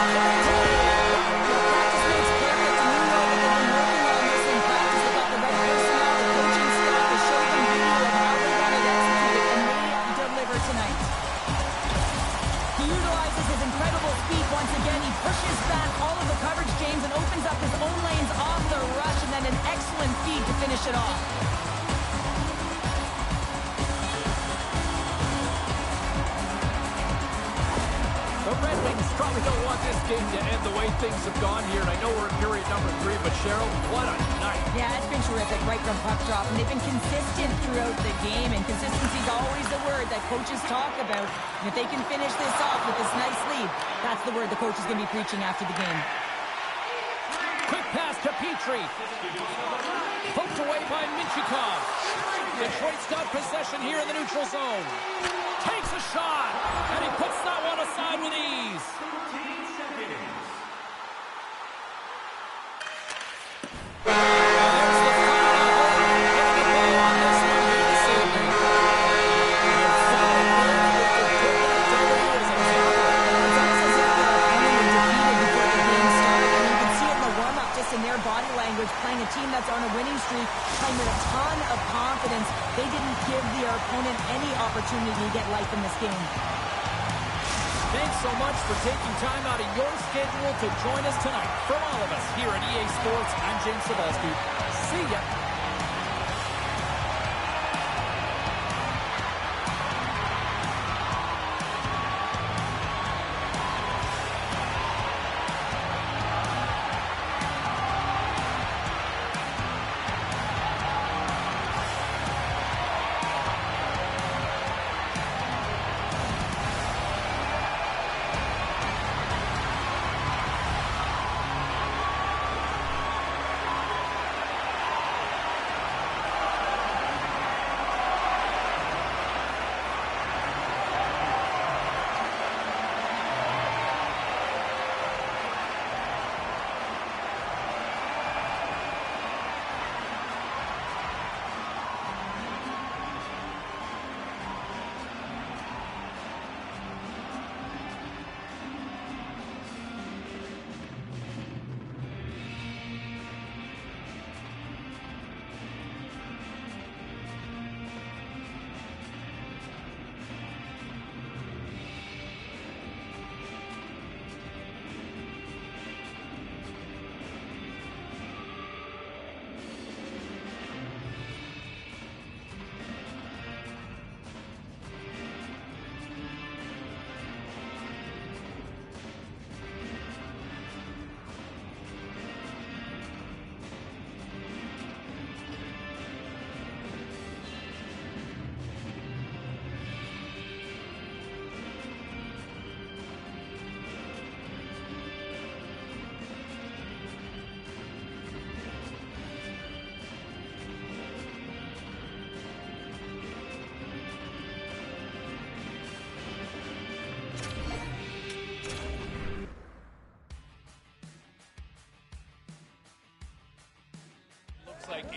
Speaker 2: Once again, he pushes back all of the coverage, James, and opens up his own lanes off the rush, and then an excellent feed to finish it off.
Speaker 1: The Red Wings probably don't want this game to end the way things have gone here, and I know we're in period number 3, but Cheryl, what a night.
Speaker 2: Yeah, it's been terrific right from puck drop, and they've been consistent throughout the game, and consistency is always the word that coaches talk about. And if they can finish this off with this nice lead, that's the word the coach is going to be preaching after the game.
Speaker 1: Quick pass to Petrie. Poked away by Minchikov. Detroit's got possession here in the neutral zone. Takes a shot, and he puts that one aside with ease.
Speaker 2: Playing a team that's on a winning streak, playing with a ton of confidence. They didn't give their opponent any opportunity to get life in this game.
Speaker 1: Thanks so much for taking time out of your schedule to join us tonight. From all of us here at EA Sports, I'm James Cebulski. See ya.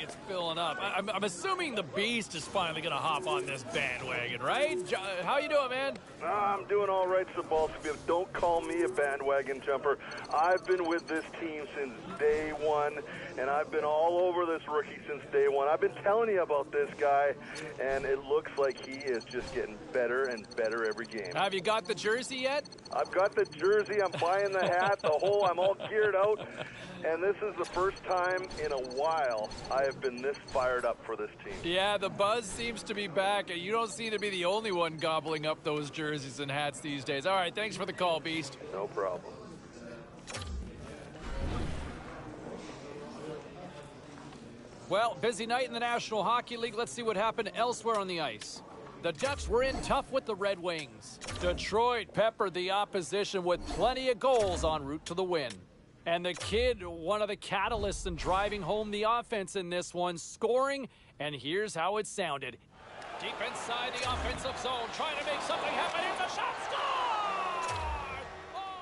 Speaker 1: it's filling up. I'm assuming the Beast is finally going to hop on this bandwagon, right? How you doing, man?
Speaker 3: I'm doing all right, Sabalski, but don't call me a bandwagon jumper. I've been with this team since day one, and I've been all over this rookie since day one. I've been telling you about this guy, and it looks like he is just getting better and better every game.
Speaker 1: Have you got the jersey yet?
Speaker 3: I've got the jersey, I'm buying the hat, I'm all geared out, and this is the first time in a while I have been this fired up for this team.
Speaker 1: Yeah, the buzz seems to be back, and you don't seem to be the only one gobbling up those jerseys and hats these days. All right, thanks for the call, Beast.
Speaker 3: No problem.
Speaker 1: Well, busy night in the National Hockey League. Let's see what happened elsewhere on the ice. The Ducks were in tough with the Red Wings. Detroit peppered the opposition with plenty of goals en route to the win. And the Kid, one of the catalysts in driving home the offense in this one, scoring, and here's how it sounded. Deep inside the offensive zone, trying to make something happen. Here's a shot, score! Oh!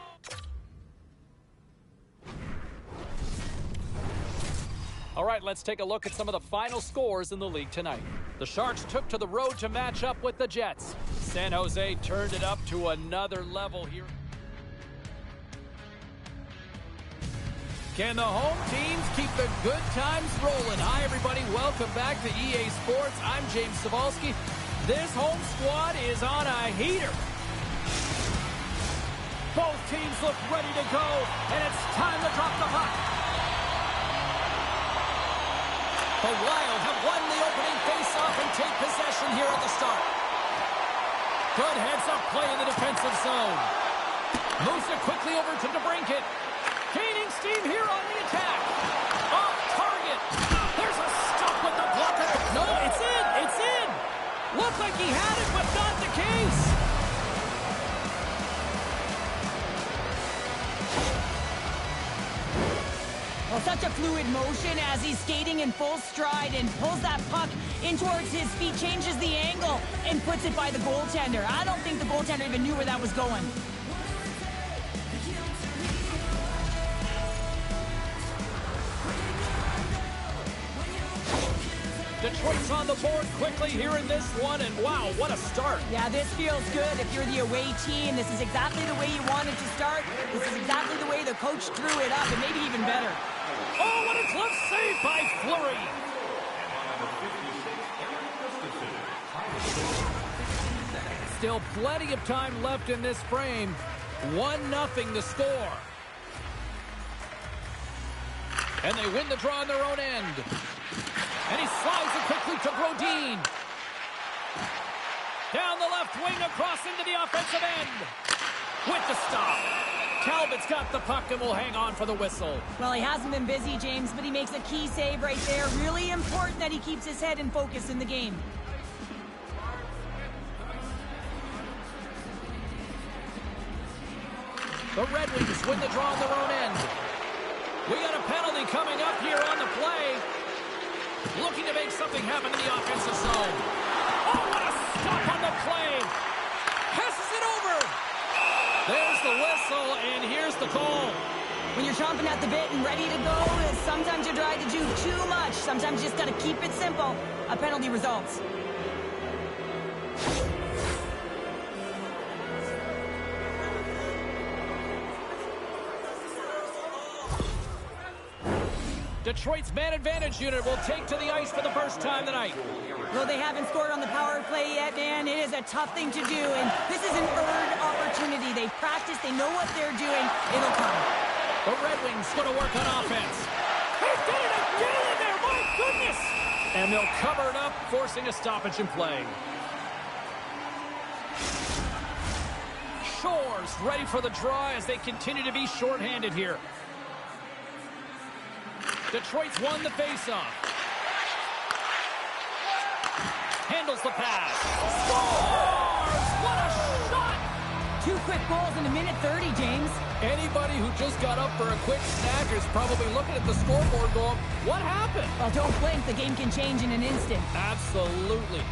Speaker 1: All right, let's take a look at some of the final scores in the league tonight. The Sharks took to the road to match up with the Jets. San Jose turned it up to another level here. Can the home teams keep the good times rolling? Hi, everybody. Welcome back to EA Sports. I'm James Sabalski. This home squad is on a heater. Both teams look ready to go, and it's time to drop the puck. The Wild have won the opening faceoff and take possession here at the start. Good heads-up play in the defensive zone. Moves it quickly over to DeBrincat. Gaining steam here on the attack. Off target. There's a stop with the blocker. No, it's in. It's in. Looked like he had it, but not the case.
Speaker 2: Well, such a fluid motion as he's skating in full stride and pulls that puck in towards his feet, changes the angle, and puts it by the goaltender. I don't think the goaltender even knew where that was going.
Speaker 1: Detroit's on the board quickly here in this one, and wow, what a start.
Speaker 2: Yeah, this feels good. If you're the away team, this is exactly the way you wanted to start. This is exactly the way the coach drew it up, and maybe even better.
Speaker 1: Oh, what a glove save by Fleury. Still plenty of time left in this frame. 1-0 the score. And they win the draw on their own end. And he slides it quickly to Brodin. Down the left wing, across into the offensive end. With the stop. Talbot's got the puck and will hang on for the whistle.
Speaker 2: Well, he hasn't been busy, James, but he makes a key save right there. Really important that he keeps his head in focus in the game.
Speaker 1: The Red Wings win the draw on their own end. We got a penalty coming up here on the play. Looking to make something happen in the offensive zone. Oh, what a stop on the play. Passes it over. There's the whistle, and here's the call.
Speaker 2: When you're chomping at the bit and ready to go, sometimes you try to do too much. Sometimes you just got to keep it simple. A penalty results.
Speaker 1: Detroit's man advantage unit will take to the ice for the first time tonight.
Speaker 2: Well, they haven't scored on the power play yet, man. It is a tough thing to do, and this is an earned opportunity. They've practiced. They know what they're doing. It'll come.
Speaker 1: The Red Wings going to work on offense. He did it again in there, my goodness! And they'll cover it up, forcing a stoppage in play. Shores ready for the draw as they continue to be shorthanded here. Detroit's won the faceoff. Handles the pass. Scores! What a shot!
Speaker 2: 2 quick goals in a minute 30, James.
Speaker 1: Anybody who just got up for a quick snack is probably looking at the scoreboard going, what happened?
Speaker 2: Well, don't blink. The game can change in an instant.
Speaker 1: Absolutely.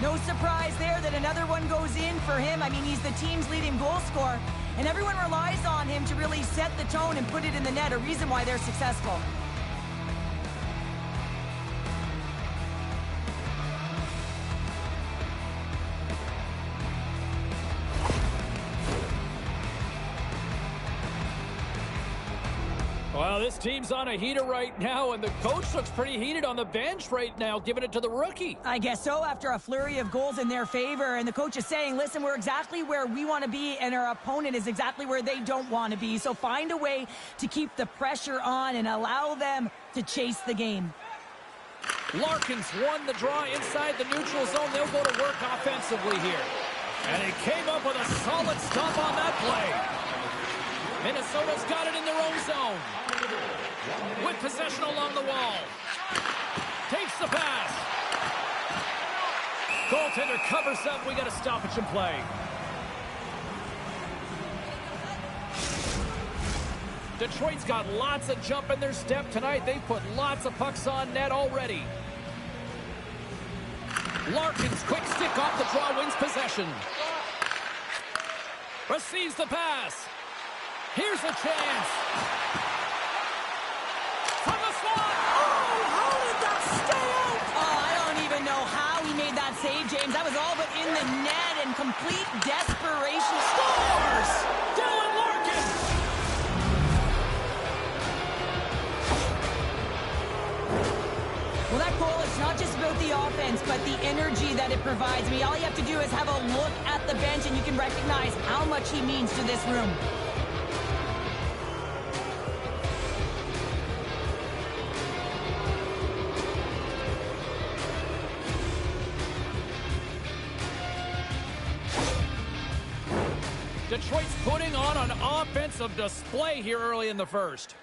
Speaker 2: No surprise there that another one goes in for him. I mean, he's the team's leading goal scorer, and everyone relies on him to really set the tone and put it in the net, a reason why they're successful.
Speaker 1: Well, this team's on a heater right now, and the coach looks pretty heated on the bench right now, giving it to the rookie.
Speaker 2: I guess so, after a flurry of goals in their favor, and the coach is saying, listen, we're exactly where we want to be, and our opponent is exactly where they don't want to be. So find a way to keep the pressure on and allow them to chase the game.
Speaker 1: Larkins won the draw inside the neutral zone. They'll go to work offensively here. And he came up with a solid stop on that play. Minnesota's got it in their own zone. With possession along the wall. Takes the pass. Goaltender covers up. We got a stoppage in play. Detroit's got lots of jump in their step tonight. They put lots of pucks on net already. Larkins, quick stick off the draw, wins possession. Receives the pass. Here's a chance. From the slot.
Speaker 2: Oh, how did that stay out? Oh, I don't even know how he made that save, James. That was all but in the net and complete desperation. Scores!
Speaker 1: Dylan Larkin!
Speaker 2: Well, that goal is not just about the offense, but the energy that it provides. I mean, all you have to do is have a look at the bench, and you can recognize how much he means to this room.
Speaker 1: Detroit's putting on an offensive display here early in the first.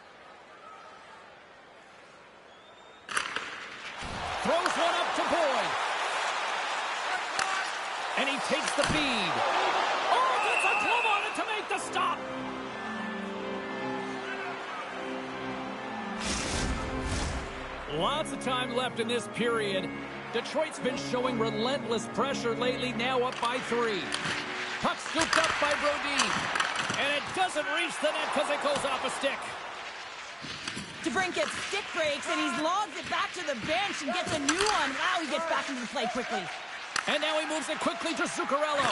Speaker 1: Throws one up to Boyd. And he takes the feed. Oh, gets a glove on it to make the stop. Lots of time left in this period. Detroit's been showing relentless pressure lately, now up by 3. Puck scooped up by Brody. And it doesn't reach the net because it goes off a stick.
Speaker 2: DeBrincat stick breaks, and he's logged it back to the bench and gets a new one. Wow, he gets back into the play quickly.
Speaker 1: And now he moves it quickly to Zuccarello.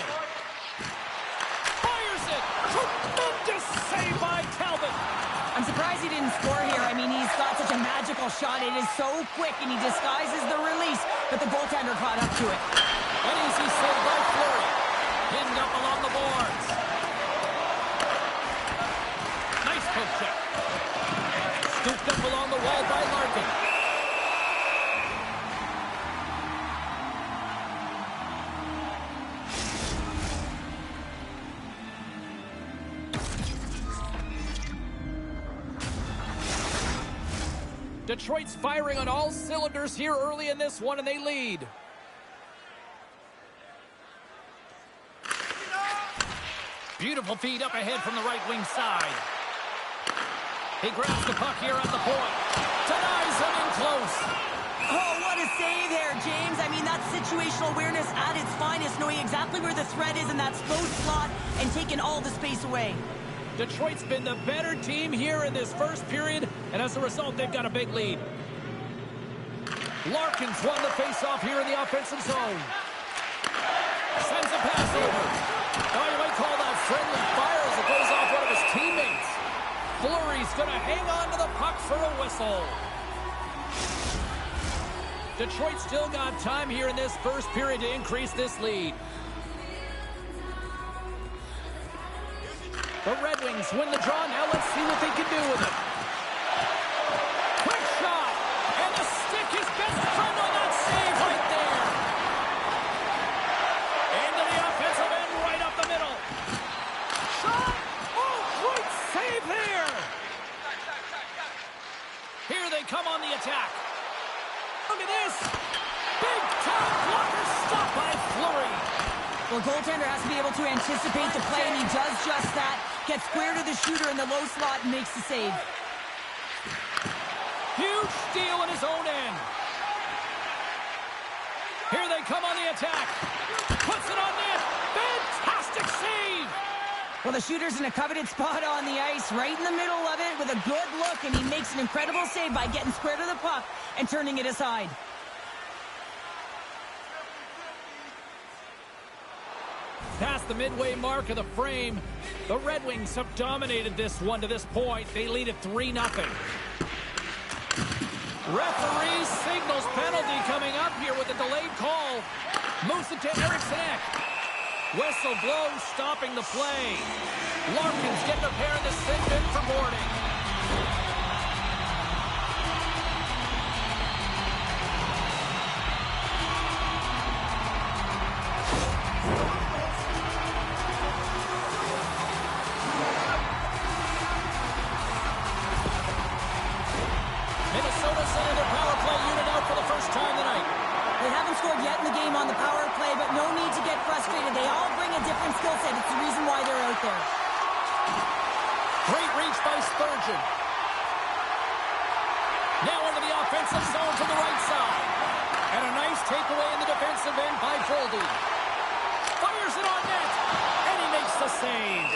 Speaker 1: Fires it. Tremendous save by Talbot.
Speaker 2: I'm surprised he didn't score here. I mean, he's got such a magical shot. It is so quick, and he disguises the release, but the goaltender caught up to it.
Speaker 1: An easy save by Fleury. Pinned up along the boards. Nice poke check. Scooped up along the wall by Larkin. Detroit's firing on all cylinders here early in this one, and they lead. Beautiful feed up ahead from the right wing side. He grabs the puck here at the point. Denies him in close.
Speaker 2: Oh, what a save there, James. I mean, that's situational awareness at its finest, knowing exactly where the threat is in that slow slot and taking all the space away.
Speaker 1: Detroit's been the better team here in this first period, and as a result, they've got a big lead. Larkins won the faceoff here in the offensive zone. Sends a pass over. Now you might call that friendly fire as it goes off one of his teammates. Fleury's going to hang on to the puck for a whistle. Detroit still got time here in this first period to increase this lead. The Red Wings win the draw. Now let's see what they can do with it. Quick shot. And the stick is best friend on that save right there. Into the offensive end right up the middle. Shot. Oh, great save there. Here they come on the attack. Look at this. Big time blocker stop by Fleury.
Speaker 2: Well, goaltender has to be able to anticipate the play, and he does just that. Gets square to the shooter in the low slot and makes the save.
Speaker 1: Huge steal in his own end. Here they come on the attack. Puts it on net. Fantastic save.
Speaker 2: Well, the shooter's in a coveted spot on the ice, right in the middle of it with a good look, and he makes an incredible save by getting square to the puck and turning it aside.
Speaker 1: Past the midway mark of the frame, the Red Wings have dominated this one to this point. They lead at 3-0. Referee signals penalty coming up here with a delayed call. Moves it to Eriksson. Whistle blows, stopping the play. Larkin's getting a pair of the send in for boarding. Minnesota sending their power play unit out for the first time tonight.
Speaker 2: They haven't scored yet in the game on the power play, but no need to get frustrated. They all bring a different skill set. It's the reason why they're out there.
Speaker 1: Great reach by Spurgeon. Now into the offensive zone to the right side. And a nice takeaway in the defensive end by Boldy. Fires it on net. And he makes the save.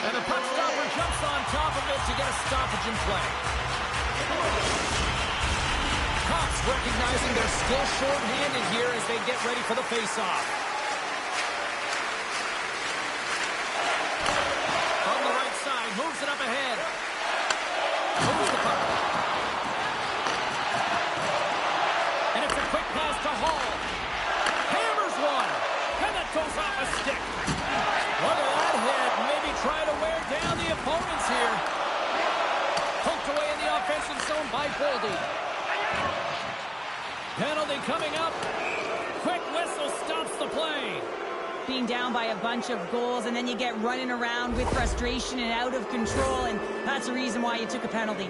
Speaker 1: And the puck stopper jumps on top of it to get a stoppage in play. Cops recognizing they're still short-handed here as they get ready for the face-off. From the right side, moves it up ahead. Moves the puck. And it's a quick pass to Hall. Hammers one. And that goes off a stick. Look at that hit. Maybe try to wear down the opponents here. Poked away in the offensive zone by Boldy. Penalty coming up. Quick whistle stops the play.
Speaker 2: Being down by a bunch of goals, and then you get running around with frustration and out of control, and that's the reason why you took a penalty.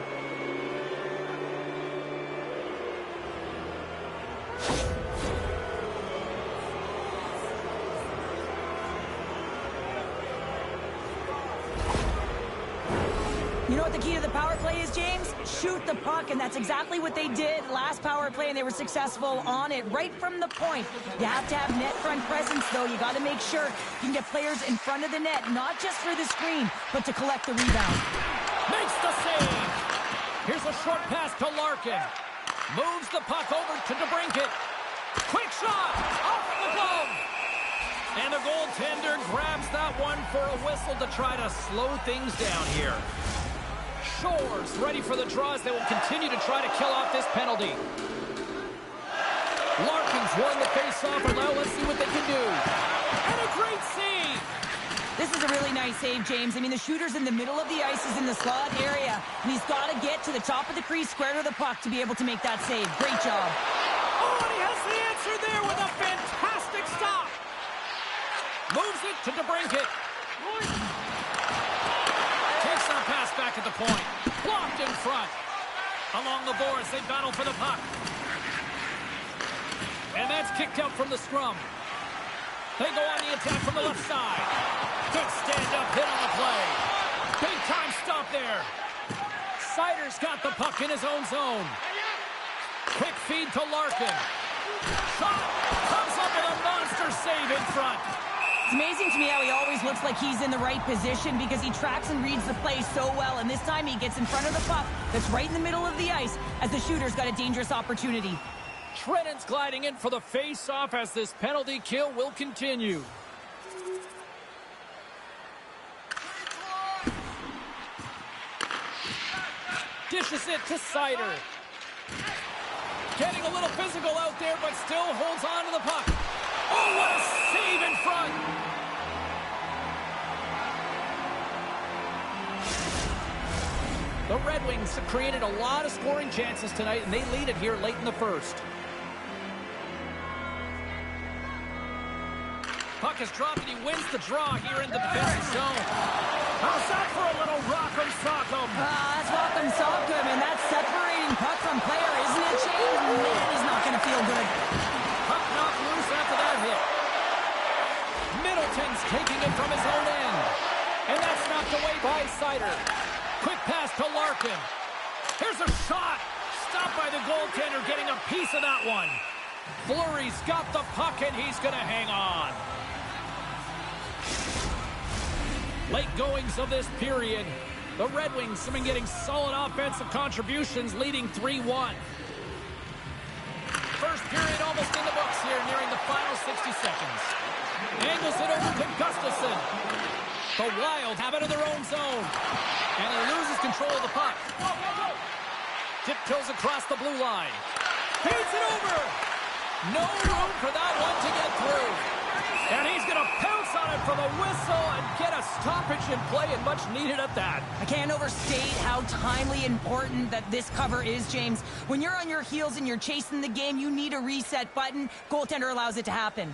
Speaker 2: You know what the key to the power play is, James? Shoot the puck, and that's exactly what they did last power play, and they were successful on it right from the point. You have to have net front presence, though. You got to make sure you can get players in front of the net, not just for the screen, but to collect the rebound.
Speaker 1: Makes the save. Here's a short pass to Larkin. Moves the puck over to DeBrincat. Quick shot off the glove. And the goaltender grabs that one for a whistle to try to slow things down here. Shores ready for the draws. They will continue to try to kill off this penalty. Larkin's won the face-off, and now let's see what they can do. And a great save.
Speaker 2: This is a really nice save, James. I mean, the shooter's in the middle of the ice, is in the slot area, and he's got to get to the top of the crease, square to the puck, to be able to make that save. Great job.
Speaker 1: Oh, and he has the answer there with a fantastic stop. Moves it to DeBrincat. Takes that pass back at the point. Blocked in front. Along the boards, they battle for the puck. And that's kicked out from the scrum. They go on the attack from the left side. Good stand-up hit on the play. Big time stop there. Sider's got the puck in his own zone. Quick feed to Larkin. Shot comes up with a monster save in front.
Speaker 2: It's amazing to me how he always looks like he's in the right position because he tracks and reads the play so well, and this time he gets in front of the puck that's right in the middle of the ice as the shooter's got a dangerous opportunity.
Speaker 1: Trenton's gliding in for the face-off as this penalty kill will continue. Dishes it to Sider. Getting a little physical out there, but still holds on to the puck. Oh, what a save in front! The Red Wings have created a lot of scoring chances tonight, and they lead it here late in the first. Puck is dropped, and he wins the draw here in the defensive zone. How's that for a little rock'em sock'em?
Speaker 2: That's rock'em sock'em, and that's separating puck from player, isn't it, James? Man, he's not going to feel good.
Speaker 1: Puck knocked loose after that hit. Middleton's taking it from his own end. And that's knocked away by Sider. Quick pass to Larkin. Here's a shot. Stopped by the goaltender, getting a piece of that one. Fleury's got the puck, and he's going to hang on. Late goings of this period. The Red Wings have been getting solid offensive contributions, leading 3-1. First period almost in the books here, nearing the final 60 seconds. Angles it over to Gustafsson. The Wild have it in their own zone. And he loses control of the puck. Tiptoes across the blue line. Feeds it over. No room for that one to get through. And he's going to pounce on it for the whistle and get a stoppage in play, and much needed at that.
Speaker 2: I can't overstate how timely important that this cover is, James. When you're on your heels and you're chasing the game, you need a reset button. Goaltender allows it to happen.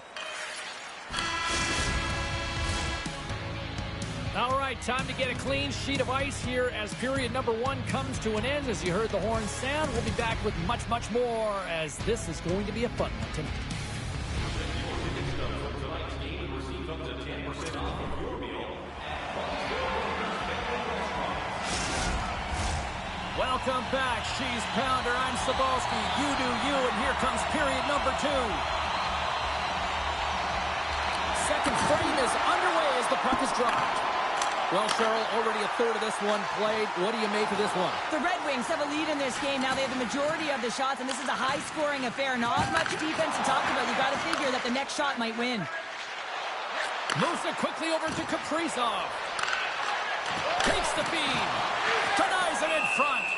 Speaker 1: All right, time to get a clean sheet of ice here as period number 1 comes to an end. As you heard the horn sound, we'll be back with much, much more, as this is going to be a fun one tonight. Welcome back. She's Pounder. I'm Sabalski. You do you, and here comes period number 2. Second frame is underway as the puck is dropped. Well, Cheryl, already a third of this one played. What do you make of this one?
Speaker 2: The Red Wings have a lead in this game. Now they have the majority of the shots, and this is a high-scoring affair. Not much defense to talk about. You got to figure that the next shot might win.
Speaker 1: Moves it quickly over to Kaprizov. Takes the feed. Denies it in front.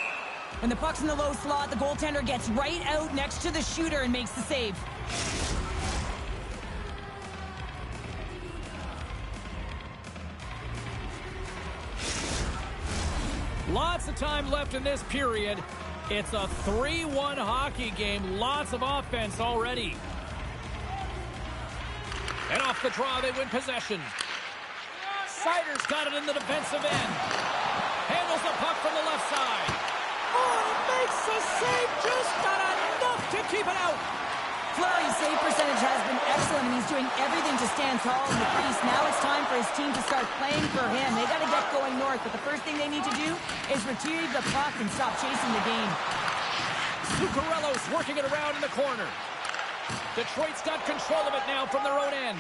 Speaker 2: When the puck's in the low slot, the goaltender gets right out next to the shooter and makes the save.
Speaker 1: Lots of time left in this period. It's a 3-1 hockey game. Lots of offense already. And off the draw, they win possession. Sider's got it in the defensive end. Handles the puck from the left side. Oh, he makes the save. Just not enough to keep it out.
Speaker 2: Fleury's save percentage has been excellent, and he's doing everything to stand tall in the crease. Now it's time for his team to start playing for him. They got to get going north, but the first thing they need to do is retrieve the puck and stop chasing the game.
Speaker 1: Zuccarello's working it around in the corner. Detroit's got control of it now from their own end.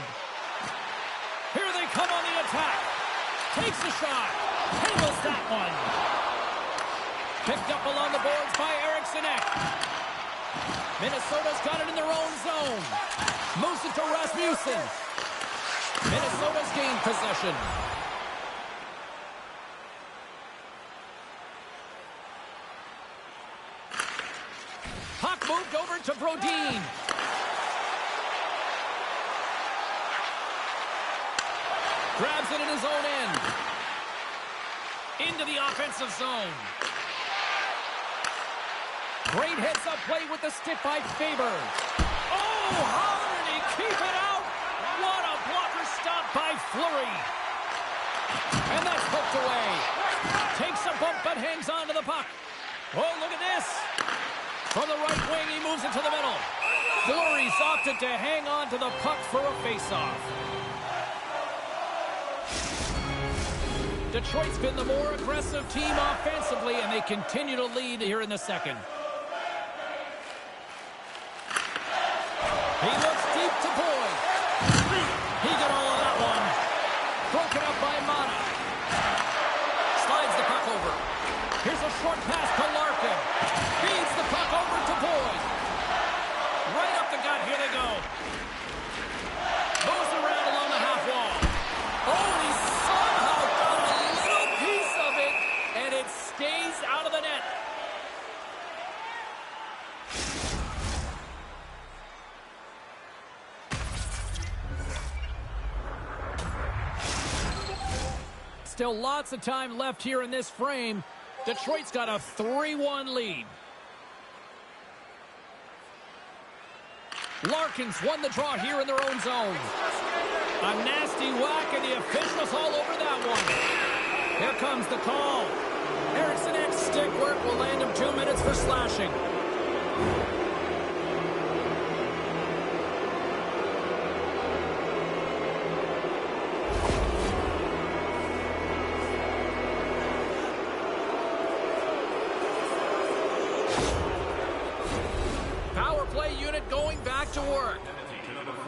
Speaker 1: Here they come on the attack. Takes a shot. Handles that one. Picked up along the boards by Eriksson. Minnesota's got it in their own zone. Moves it to Rasmussen. Minnesota's gained possession. Puck moved over to Brodin. Grabs it in his own end. Into the offensive zone. Great heads-up play with the stick by Faber. Oh, how did he keep it out? What a blocker stop by Fleury. And that's poked away. Takes a bump but hangs on to the puck. Oh, look at this. From the right wing, he moves it to the middle. Fleury's opted to hang on to the puck for a face-off. Detroit's been the more aggressive team offensively, and they continue to lead here in the second. He looks deep to Boyd. He got all of that one. Broken up by Mata. Slides the puck over. Here's a short pass to Larkin. Feeds the puck over to Boyd. Right up the gut. Here they go. Moves around along the half wall. Oh, he somehow got a little piece of it, and it stays out of the net. Still lots of time left here in this frame. Detroit's got a 3-1 lead. Larkin's won the draw here in their own zone. A nasty whack, and the officials all over that one. Here comes the call. Eriksson's stick work will land him 2 minutes for slashing. Going back to work.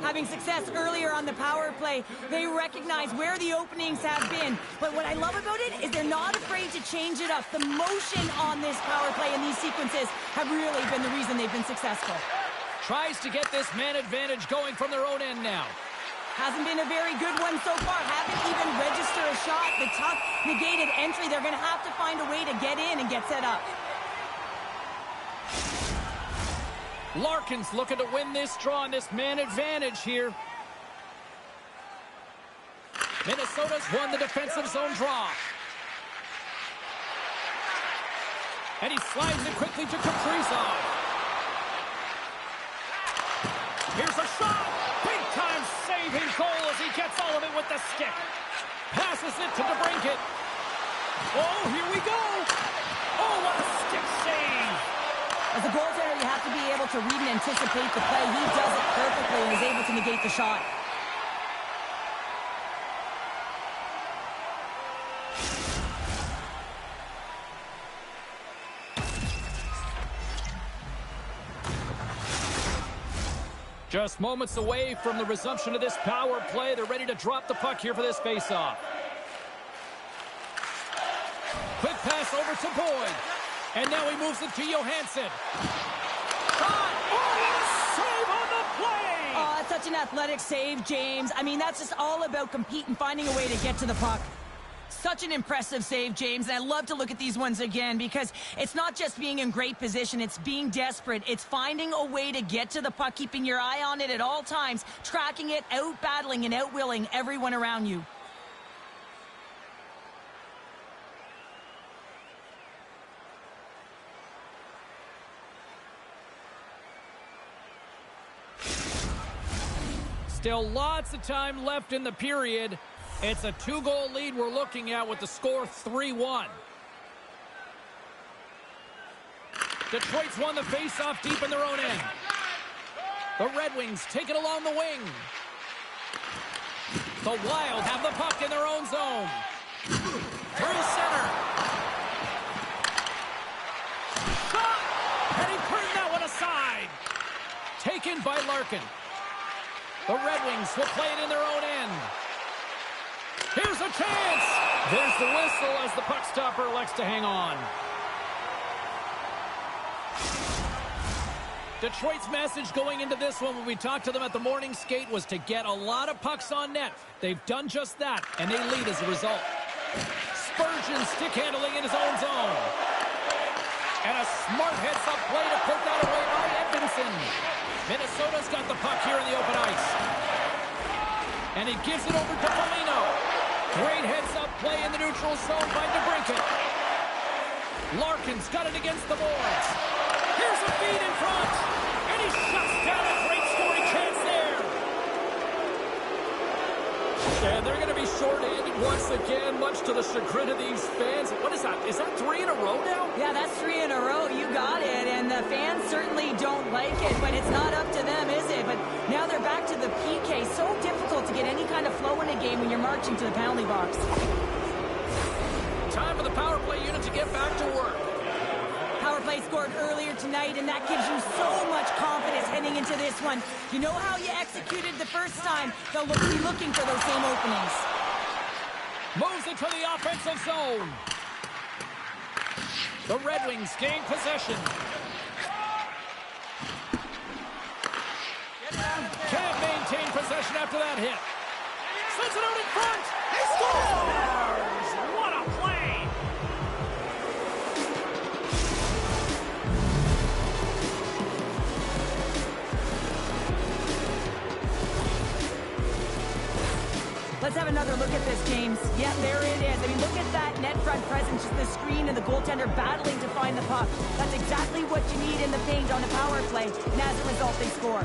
Speaker 2: Having success earlier on the power play, they recognize where the openings have been. But what I love about it is they're not afraid to change it up. The motion on this power play and these sequences have really been the reason they've been successful.
Speaker 1: Tries to get this man advantage going from their own end now.
Speaker 2: Hasn't been a very good one so far. Haven't even registered a shot. The tough negated entry. They're going to have to find a way to get in and get set up.
Speaker 1: Larkin's looking to win this draw on this man advantage here. Minnesota's won the defensive zone draw. And he slides it quickly to Kaprizov. Here's a shot. Big-time saving goal as he gets all of it with the stick. Passes it to DeBrincat. Oh, here we go. Oh, what a stick save.
Speaker 2: As a goaltender, you have to be able to read and anticipate the play. He does it perfectly and is able to negate the shot.
Speaker 1: Just moments away from the resumption of this power play. They're ready to drop the puck here for this faceoff. Quick pass over to Boyd. And now he moves it to Johansson. Shot! Oh, what a save on the play!
Speaker 2: Oh, such an athletic save, James. I mean, that's just all about competing, finding a way to get to the puck. Such an impressive save, James, and I love to look at these ones again because it's not just being in great position, it's being desperate. It's finding a way to get to the puck, keeping your eye on it at all times, tracking it, out-battling and out-willing everyone around you.
Speaker 1: Still lots of time left in the period. It's a 2-goal lead we're looking at with the score 3-1. Detroit's won the faceoff deep in their own end. The Red Wings take it along the wing. The Wild have the puck in their own zone. Through center. Shot! And he turned that one aside. Taken by Larkin. The Red Wings will play it in their own end. Here's a chance. There's the whistle as the puck stopper elects to hang on. Detroit's message going into this one when we talked to them at the morning skate was to get a lot of pucks on net. They've done just that, and they lead as a result. Spurgeon stick handling in his own zone. And a smart heads-up play to put that away by Edmondson. Minnesota's got the puck here in the open ice. And he gives it over to Foligno. Great heads-up play in the neutral zone by DeBrincat. Larkin's got it against the boards. Here's a feed in front. And he shuts down a great scoring chance there. And they're going to be short-handed once again, much to the chagrin of these fans. What is that? Is that 3 in a row now?
Speaker 2: Yeah, that's 3 in a row. You got it. And the fans certainly don't like it, but it's not up to them, is it? But now they're back to the PK. So difficult to get any kind of flow in a game when you're marching to the penalty box.
Speaker 1: Time for the power play unit to get back to work.
Speaker 2: Power play scored earlier tonight, and that gives you so much confidence heading into this one. You know how you executed the first time. They'll be looking for those same openings.
Speaker 1: Moves it to the offensive zone. The Red Wings gain possession. Can't maintain possession after that hit. Sends it out in front. He scores! What a play!
Speaker 2: Let's have another look at this, James. Yeah, there it is. I mean, look at that net front presence, just the screen and the goaltender battling to find the puck. That's exactly what you need in the paint on a power play, and as a result, they score.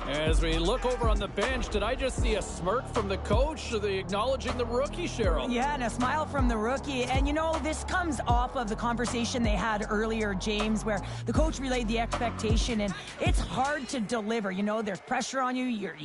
Speaker 1: As we look over on the bench, did I just see a smirk from the coach? Are they acknowledging the rookie, Cheryl?
Speaker 2: Yeah, and a smile from the rookie. And, you know, this comes off of the conversation they had earlier, James, where the coach relayed the expectation, and it's hard to deliver. You know, there's pressure on you. You're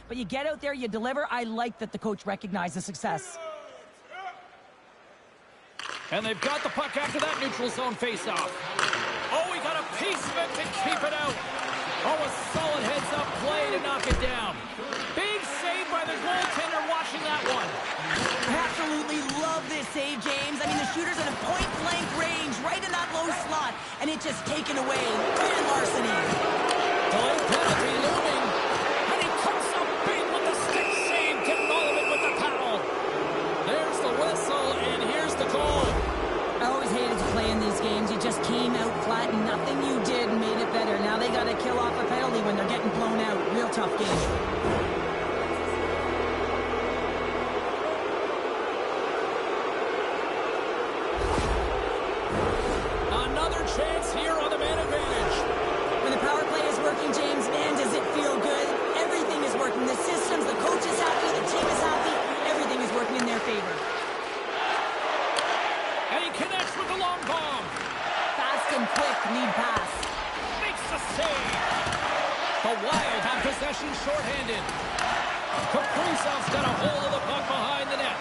Speaker 2: but you get out there, you deliver. I like that the coach recognized the success.
Speaker 1: And they've got the puck after that neutral zone faceoff. Oh, he got a piece of it to keep it out. Oh, a solid heads-up play to knock it down. Big save by the goaltender watching that one.
Speaker 2: I absolutely love this save, James. I mean, the shooter's at a point-blank range, right in that low slot, and it's just taken away. Grand larceny.
Speaker 1: Delayed penalty looming. And he comes up big with the stick save, getting all of it with the paddle. There's the whistle, and here's the call.
Speaker 2: I always hated to play in these games. You just came out flat, and nothing you did made it better. Now they got to kill off a penalty when they're getting blown out. Real tough game.
Speaker 1: Another chance here on the man advantage.
Speaker 2: When the power play is working, James, man, does it feel good? Everything is working. The systems, the coach is happy, the team is happy. Everything is working in their favor.
Speaker 1: And he connects with the long bomb.
Speaker 2: Fast and quick lead pass.
Speaker 1: Makes the save. The Wild have possession shorthanded. Kaprizov's got a hold of the puck behind the net.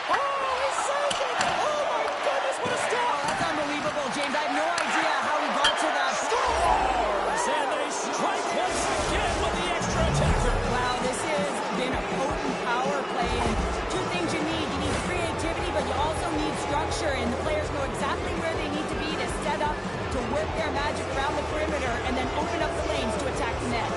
Speaker 1: Oh, he saved it! Oh, my goodness, what a stop!
Speaker 2: Oh, that's unbelievable, James. I have no idea how he got to that.
Speaker 1: Scores! And they strike once again with the extra attacker.
Speaker 2: Wow, this has been a potent power play. And two things you need. You need creativity, but you also need structure. And the players know exactly where they need to be to set up, to work their magic around the perimeter, and then open up the lanes to attack the net.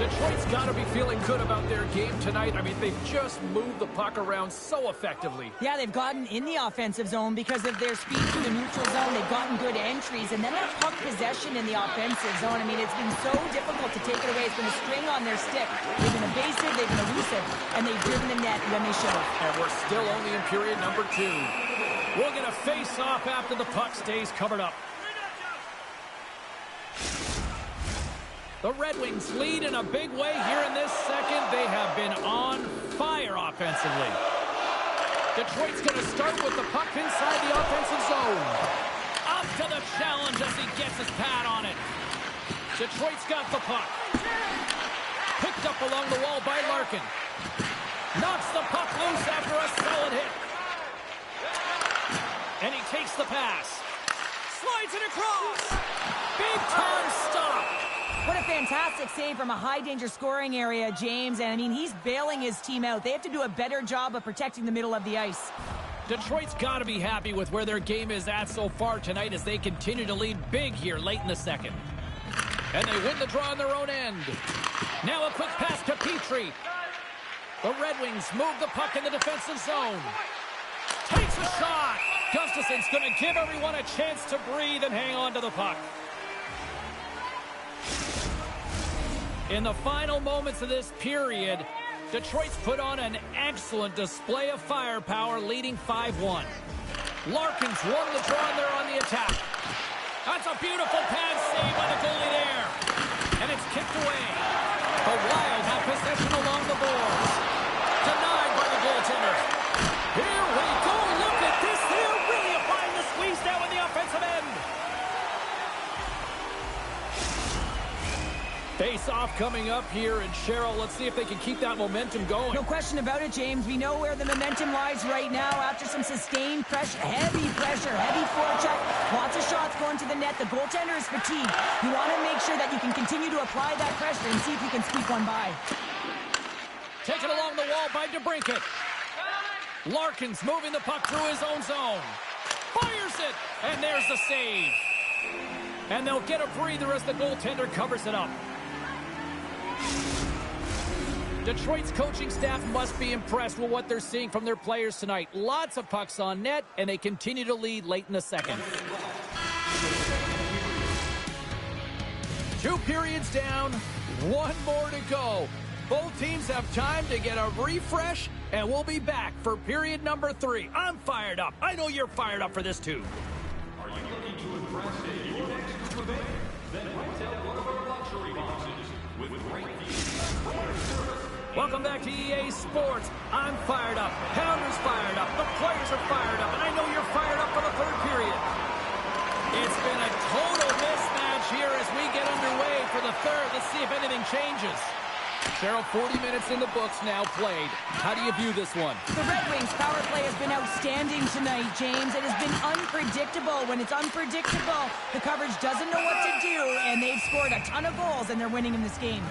Speaker 1: Detroit's got to be feeling good about their game tonight. I mean, they've just moved the puck around so effectively.
Speaker 2: Yeah, they've gotten in the offensive zone because of their speed through the neutral zone. They've gotten good entries, and then their puck possession in the offensive zone. I mean, it's been so difficult to take it away. It's been a string on their stick. They've been evasive, they've been elusive, and they've driven the net when they should.
Speaker 1: And we're still only in period number 2. We'll get a face-off after the puck stays covered up. The Red Wings lead in a big way here in this second. They have been on fire offensively. Detroit's going to start with the puck inside the offensive zone. Up to the challenge as he gets his pad on it. Detroit's got the puck. Picked up along the wall by Larkin. Knocks the puck loose after a solid hit. And he takes the pass. Slides it across. Big time stop.
Speaker 2: What a fantastic save from a high-danger scoring area, James. And, I mean, he's bailing his team out. They have to do a better job of protecting the middle of the ice.
Speaker 1: Detroit's got to be happy with where their game is at so far tonight as they continue to lead big here late in the second. And they win the draw on their own end. Now a quick pass to Petrie. The Red Wings move the puck in the defensive zone. Takes a shot. Gustafson's going to give everyone a chance to breathe and hang on to the puck. In the final moments of this period, Detroit's put on an excellent display of firepower, leading 5-1. Larkin's won the draw and they're on the attack. That's a beautiful pad save by the goalie there. And it's kicked away. The Wild have possession along the boards. Denied by the goaltender. Here we go. Look at this. They're really applying the squeeze now in the offensive end. Face-off coming up here, and Cheryl, let's see if they can keep that momentum going.
Speaker 2: No question about it, James. We know where the momentum lies right now after some sustained pressure, heavy forecheck, lots of shots going to the net. The goaltender is fatigued. You want to make sure that you can continue to apply that pressure and see if you can squeak one by.
Speaker 1: Taken along the wall by DeBrincat. Larkin's moving the puck through his own zone. Fires it, and there's the save. And they'll get a breather as the goaltender covers it up. Detroit's coaching staff must be impressed with what they're seeing from their players tonight. Lots of pucks on net, and they continue to lead late in the second. 2 periods down, 1 more to go. Both teams have time to get a refresh, and we'll be back for period number 3. I'm fired up. I know you're fired up for this too.
Speaker 4: Are you looking to impress at your next group event? Then rent out one of our luxury boxes with
Speaker 1: Welcome back to EA Sports. I'm fired up. Pounder's fired up. The players are fired up. And I know you're fired up for the third period. It's been a total mismatch here as we get underway for the third. Let's see if anything changes. Cheryl, 40 minutes in the books now played. How do you view this one?
Speaker 2: The Red Wings' power play has been outstanding tonight, James. It has been unpredictable. When it's unpredictable, the coverage doesn't know what to do, and they've scored a ton of goals, and they're winning in this game.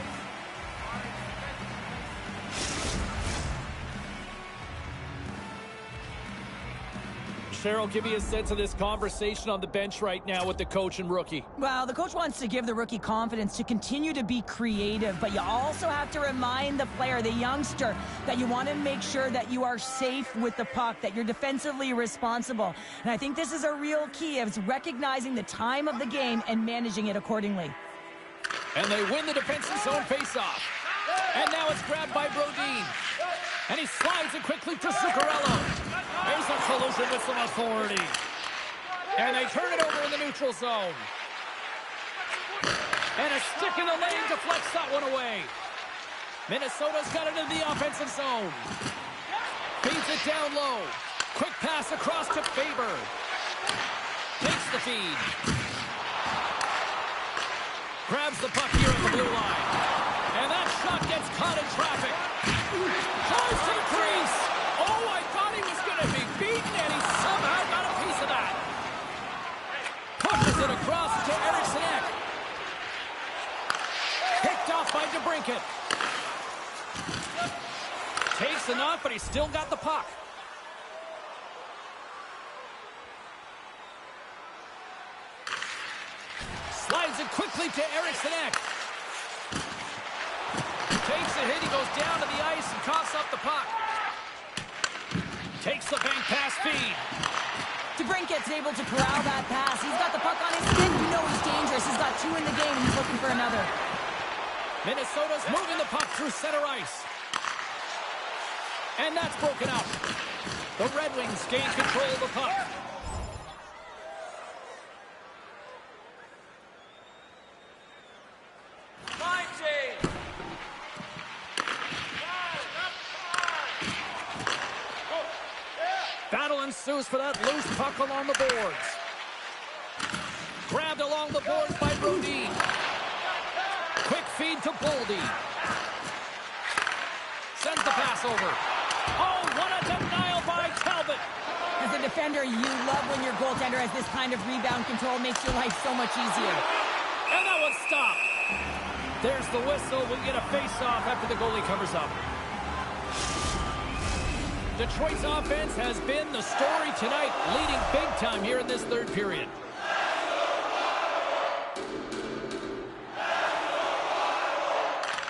Speaker 1: Cheryl, give me a sense of this conversation on the bench right now with the coach and rookie.
Speaker 2: Well, the coach wants to give the rookie confidence to continue to be creative, but you also have to remind the player, the youngster, that you want to make sure that you are safe with the puck, that you're defensively responsible. And I think this is a real key of recognizing the time of the game and managing it accordingly.
Speaker 1: And they win the defensive zone faceoff. And now it's grabbed by Brodin. And he slides it quickly to Zuccarello. There's a collision with some authority. And they turn it over in the neutral zone. And a stick in the lane deflects that one away. Minnesota's got it in the offensive zone. Feeds it down low. Quick pass across to Faber. Takes the feed. Grabs the puck here at the blue line. And that shot gets caught in traffic. Drives to the crease. Oh, I thought he was going to be beaten, and he somehow got a piece of that. Pushes it across to Eriksson Ek. Picked off by DeBrincat. Takes the knock, but he's still got the puck. Slides it quickly to Eriksson Ek. Takes a hit, he goes down to the ice and coughs up the puck. Takes the bank pass feed.
Speaker 2: DeBrincat's able to corral that pass. He's got the puck on his stick. You know he's dangerous. He's got two in the game, and he's looking for another.
Speaker 1: Minnesota's moving the puck through center ice. And that's broken up. The Red Wings gain control of the puck. Battle ensues for that loose puck along the boards. Grabbed along the boards by Brodin. Quick feed to Boldy. Sends the pass over. Oh, what a denial by Talbot.
Speaker 2: As a defender, you love when your goaltender has this kind of rebound control. Makes your life so much easier.
Speaker 1: And that one's stopped. There's the whistle. We'll get a face-off after the goalie covers up. Detroit's offense has been the story tonight, leading big time here in this third period.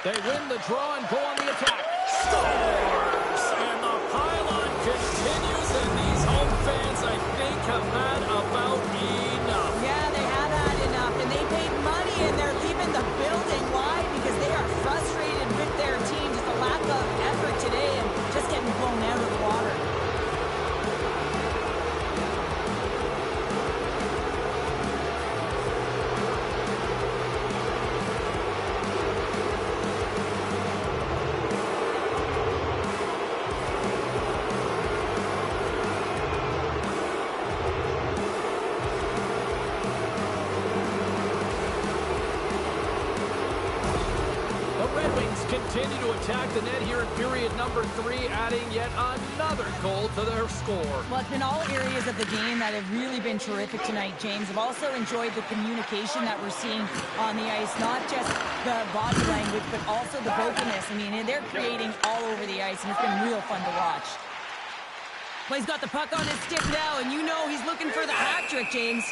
Speaker 1: They win the draw and go on the attack. Scores! And the pylon continues, and these home fans, I think, have had about enough.
Speaker 2: Yeah, they have had enough, and they paid money, and they're leaving the building. Why? Because they are frustrated with their team. Just a lack of effort today and just getting blown out of the water.
Speaker 1: Continue to attack the net here in period number 3, adding yet another goal to their score.
Speaker 2: Well, it's been all areas of the game that have really been terrific tonight, James. I've also enjoyed the communication that we're seeing on the ice, not just the body language, but also the vocalness. I mean, they're creating all over the ice, and it's been real fun to watch. Well, he's got the puck on his stick now, and you know he's looking for the hat trick, James.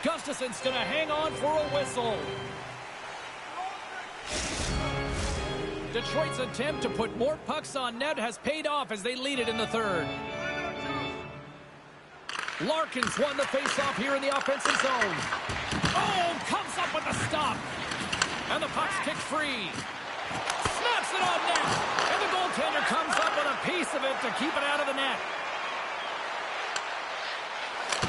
Speaker 1: Gustafson's going to hang on for a whistle. Detroit's attempt to put more pucks on net has paid off as they lead it in the third. Larkins won the faceoff here in the offensive zone. Oh, comes up with the stop. And the puck's kicked free. Snaps it on net. And the goaltender comes up with a piece of it to keep it out of the net.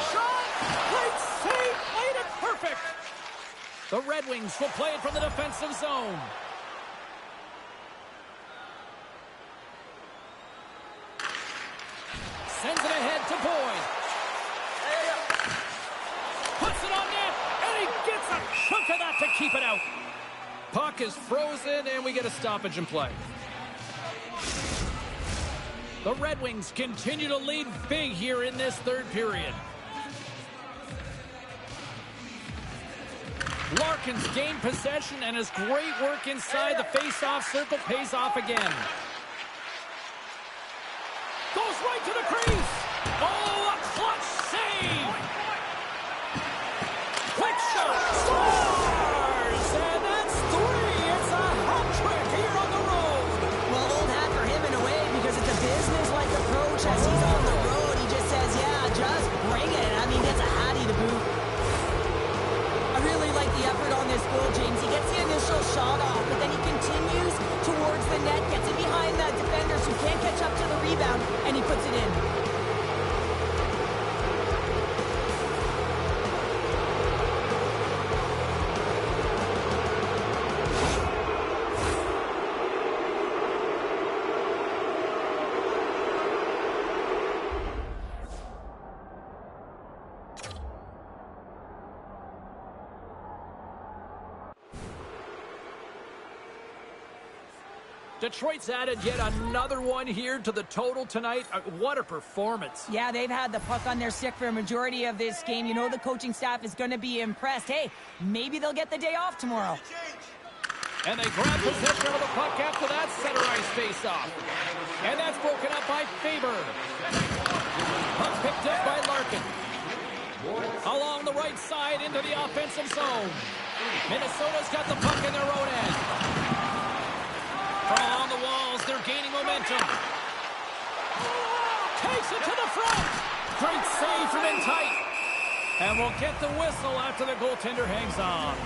Speaker 1: Shot! Great save! Played it perfect! The Red Wings will play it from the defensive zone. Sends it ahead to Boyd. Puts it on net, and he gets a chunk of that to keep it out. Puck is frozen, and we get a stoppage in play. The Red Wings continue to lead big here in this third period. Larkin's gained possession, and his great work inside the face-off circle pays off again. Goes right to the crease. Oh, a clutch save. Quick shot. Scores! And that's 3. It's a hat trick here on the road.
Speaker 2: Well, old hat for him in a way because it's a business-like approach as he's on the road. He just says, yeah, just bring it. I mean, that's a hattie to boot. I really like the effort on this goal, James. He gets the initial shot off, but then he continues towards the net, gets it behind the defenders who can't catch up to the rebound, and he puts it in.
Speaker 1: Detroit's added yet another one here to the total tonight. What a performance.
Speaker 2: Yeah, they've had the puck on their stick for a majority of this game. You know the coaching staff is going to be impressed. Hey, maybe they'll get the day off tomorrow.
Speaker 1: And they grab possession of the puck after that center ice face-off. And that's broken up by Faber. Puck picked up by Larkin. Along the right side into the offensive zone. Minnesota's got the puck in their own end. From along the walls, they're gaining momentum. Takes it to the front. Great save from in tight. And we'll get the whistle after the goaltender hangs on.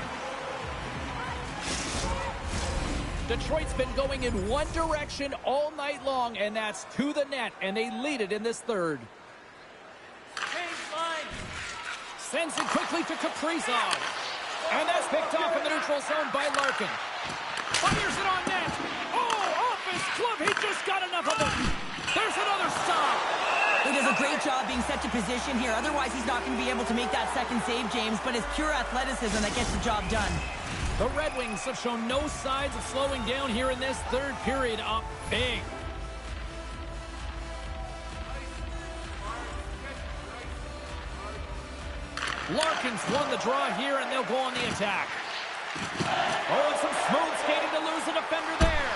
Speaker 1: Detroit's been going in one direction all night long, and that's to the net, and they lead it in this third. Sends it quickly to Kaprizov. And that's picked off in the neutral zone by Larkin. Fires it on net. Oh, off his glove. He just got enough of it. There's another stop.
Speaker 2: He does a great job being set to position here. Otherwise, he's not going to be able to make that second save, James. But it's pure athleticism that gets the job done.
Speaker 1: The Red Wings have shown no signs of slowing down here in this third period. Up big. Larkin's won the draw here, and they'll go on the attack. Oh, and some smooth skating to lose a defender there.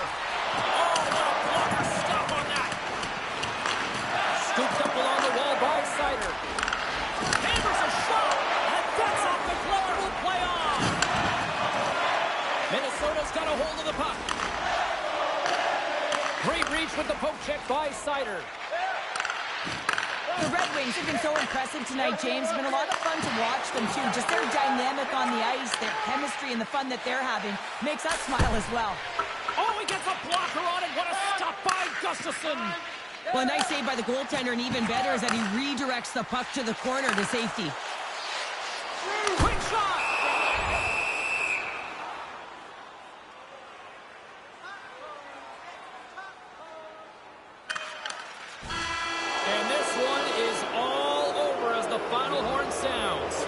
Speaker 1: Oh, what a blocker stop on that. Scooped up along the wall by Sider. Hammers a shot, and that's off the glove and will play on. Minnesota's got a hold of the puck. Great reach with the poke check by Sider.
Speaker 2: The Red Wings have been so impressive tonight, James. It's been a lot of fun to watch them, too. Just their dynamic on the ice, their chemistry, and the fun that they're having makes us smile as well.
Speaker 1: Oh, he gets a blocker on it. What a stop by Gustafsson.
Speaker 2: Well, a nice save by the goaltender, and even better is that he redirects the puck to the corner to safety.
Speaker 1: Quick shot. And this one is all over as the final horn sounds.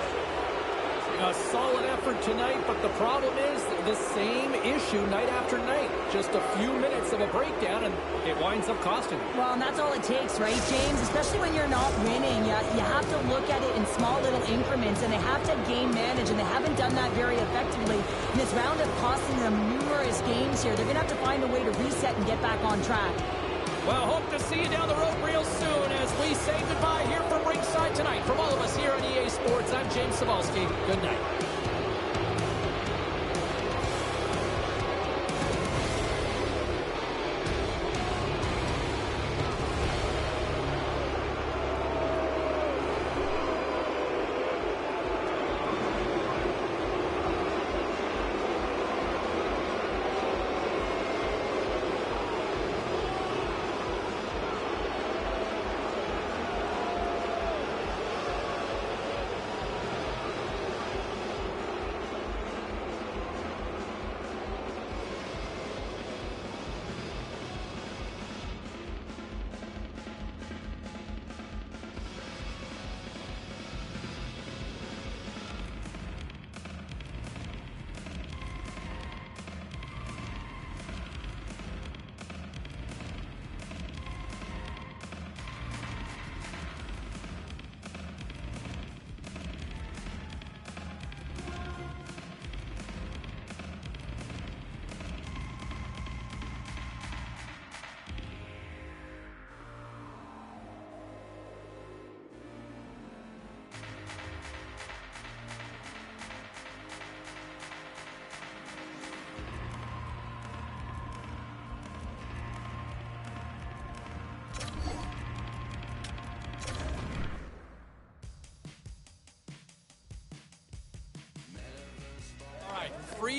Speaker 1: A solid effort tonight, but the problem is the same issue night after night. Just a few minutes of a breakdown, and it winds up costing them.
Speaker 2: Well, and that's all it takes, right, James? Especially when you're not winning. You have to look at it in small little increments, and they have to game manage, and they haven't done that very effectively. And this round of costing them numerous games here. They're going to have to find a way to reset and get back on track.
Speaker 1: Well, hope to see you down the road real soon as we say goodbye here from ringside tonight. From all of us here on EA Sports, I'm James Cybulski. Good night.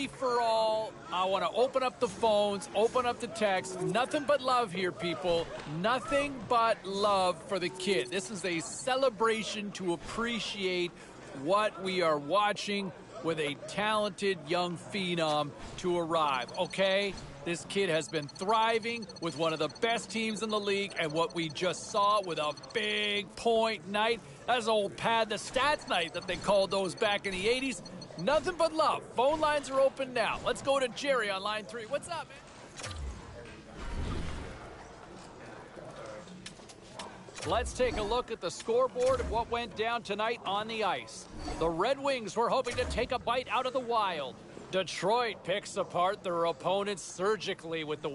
Speaker 1: free for all. I want to open up the phones, open up the text. Nothing but love here, people. Nothing but love for the kid. This is a celebration to appreciate what we are watching with a talented young phenom to arrive, okay? This kid has been thriving with one of the best teams in the league, and what we just saw with a big point night, that's old Pad the Stats night that they called those back in the 80s. Nothing but love. Phone lines are open now. Let's go to Jerry on line 3. What's up, man? Let's take a look at the scoreboard of what went down tonight on the ice. The Red Wings were hoping to take a bite out of the Wild. Detroit picks apart their opponents surgically with the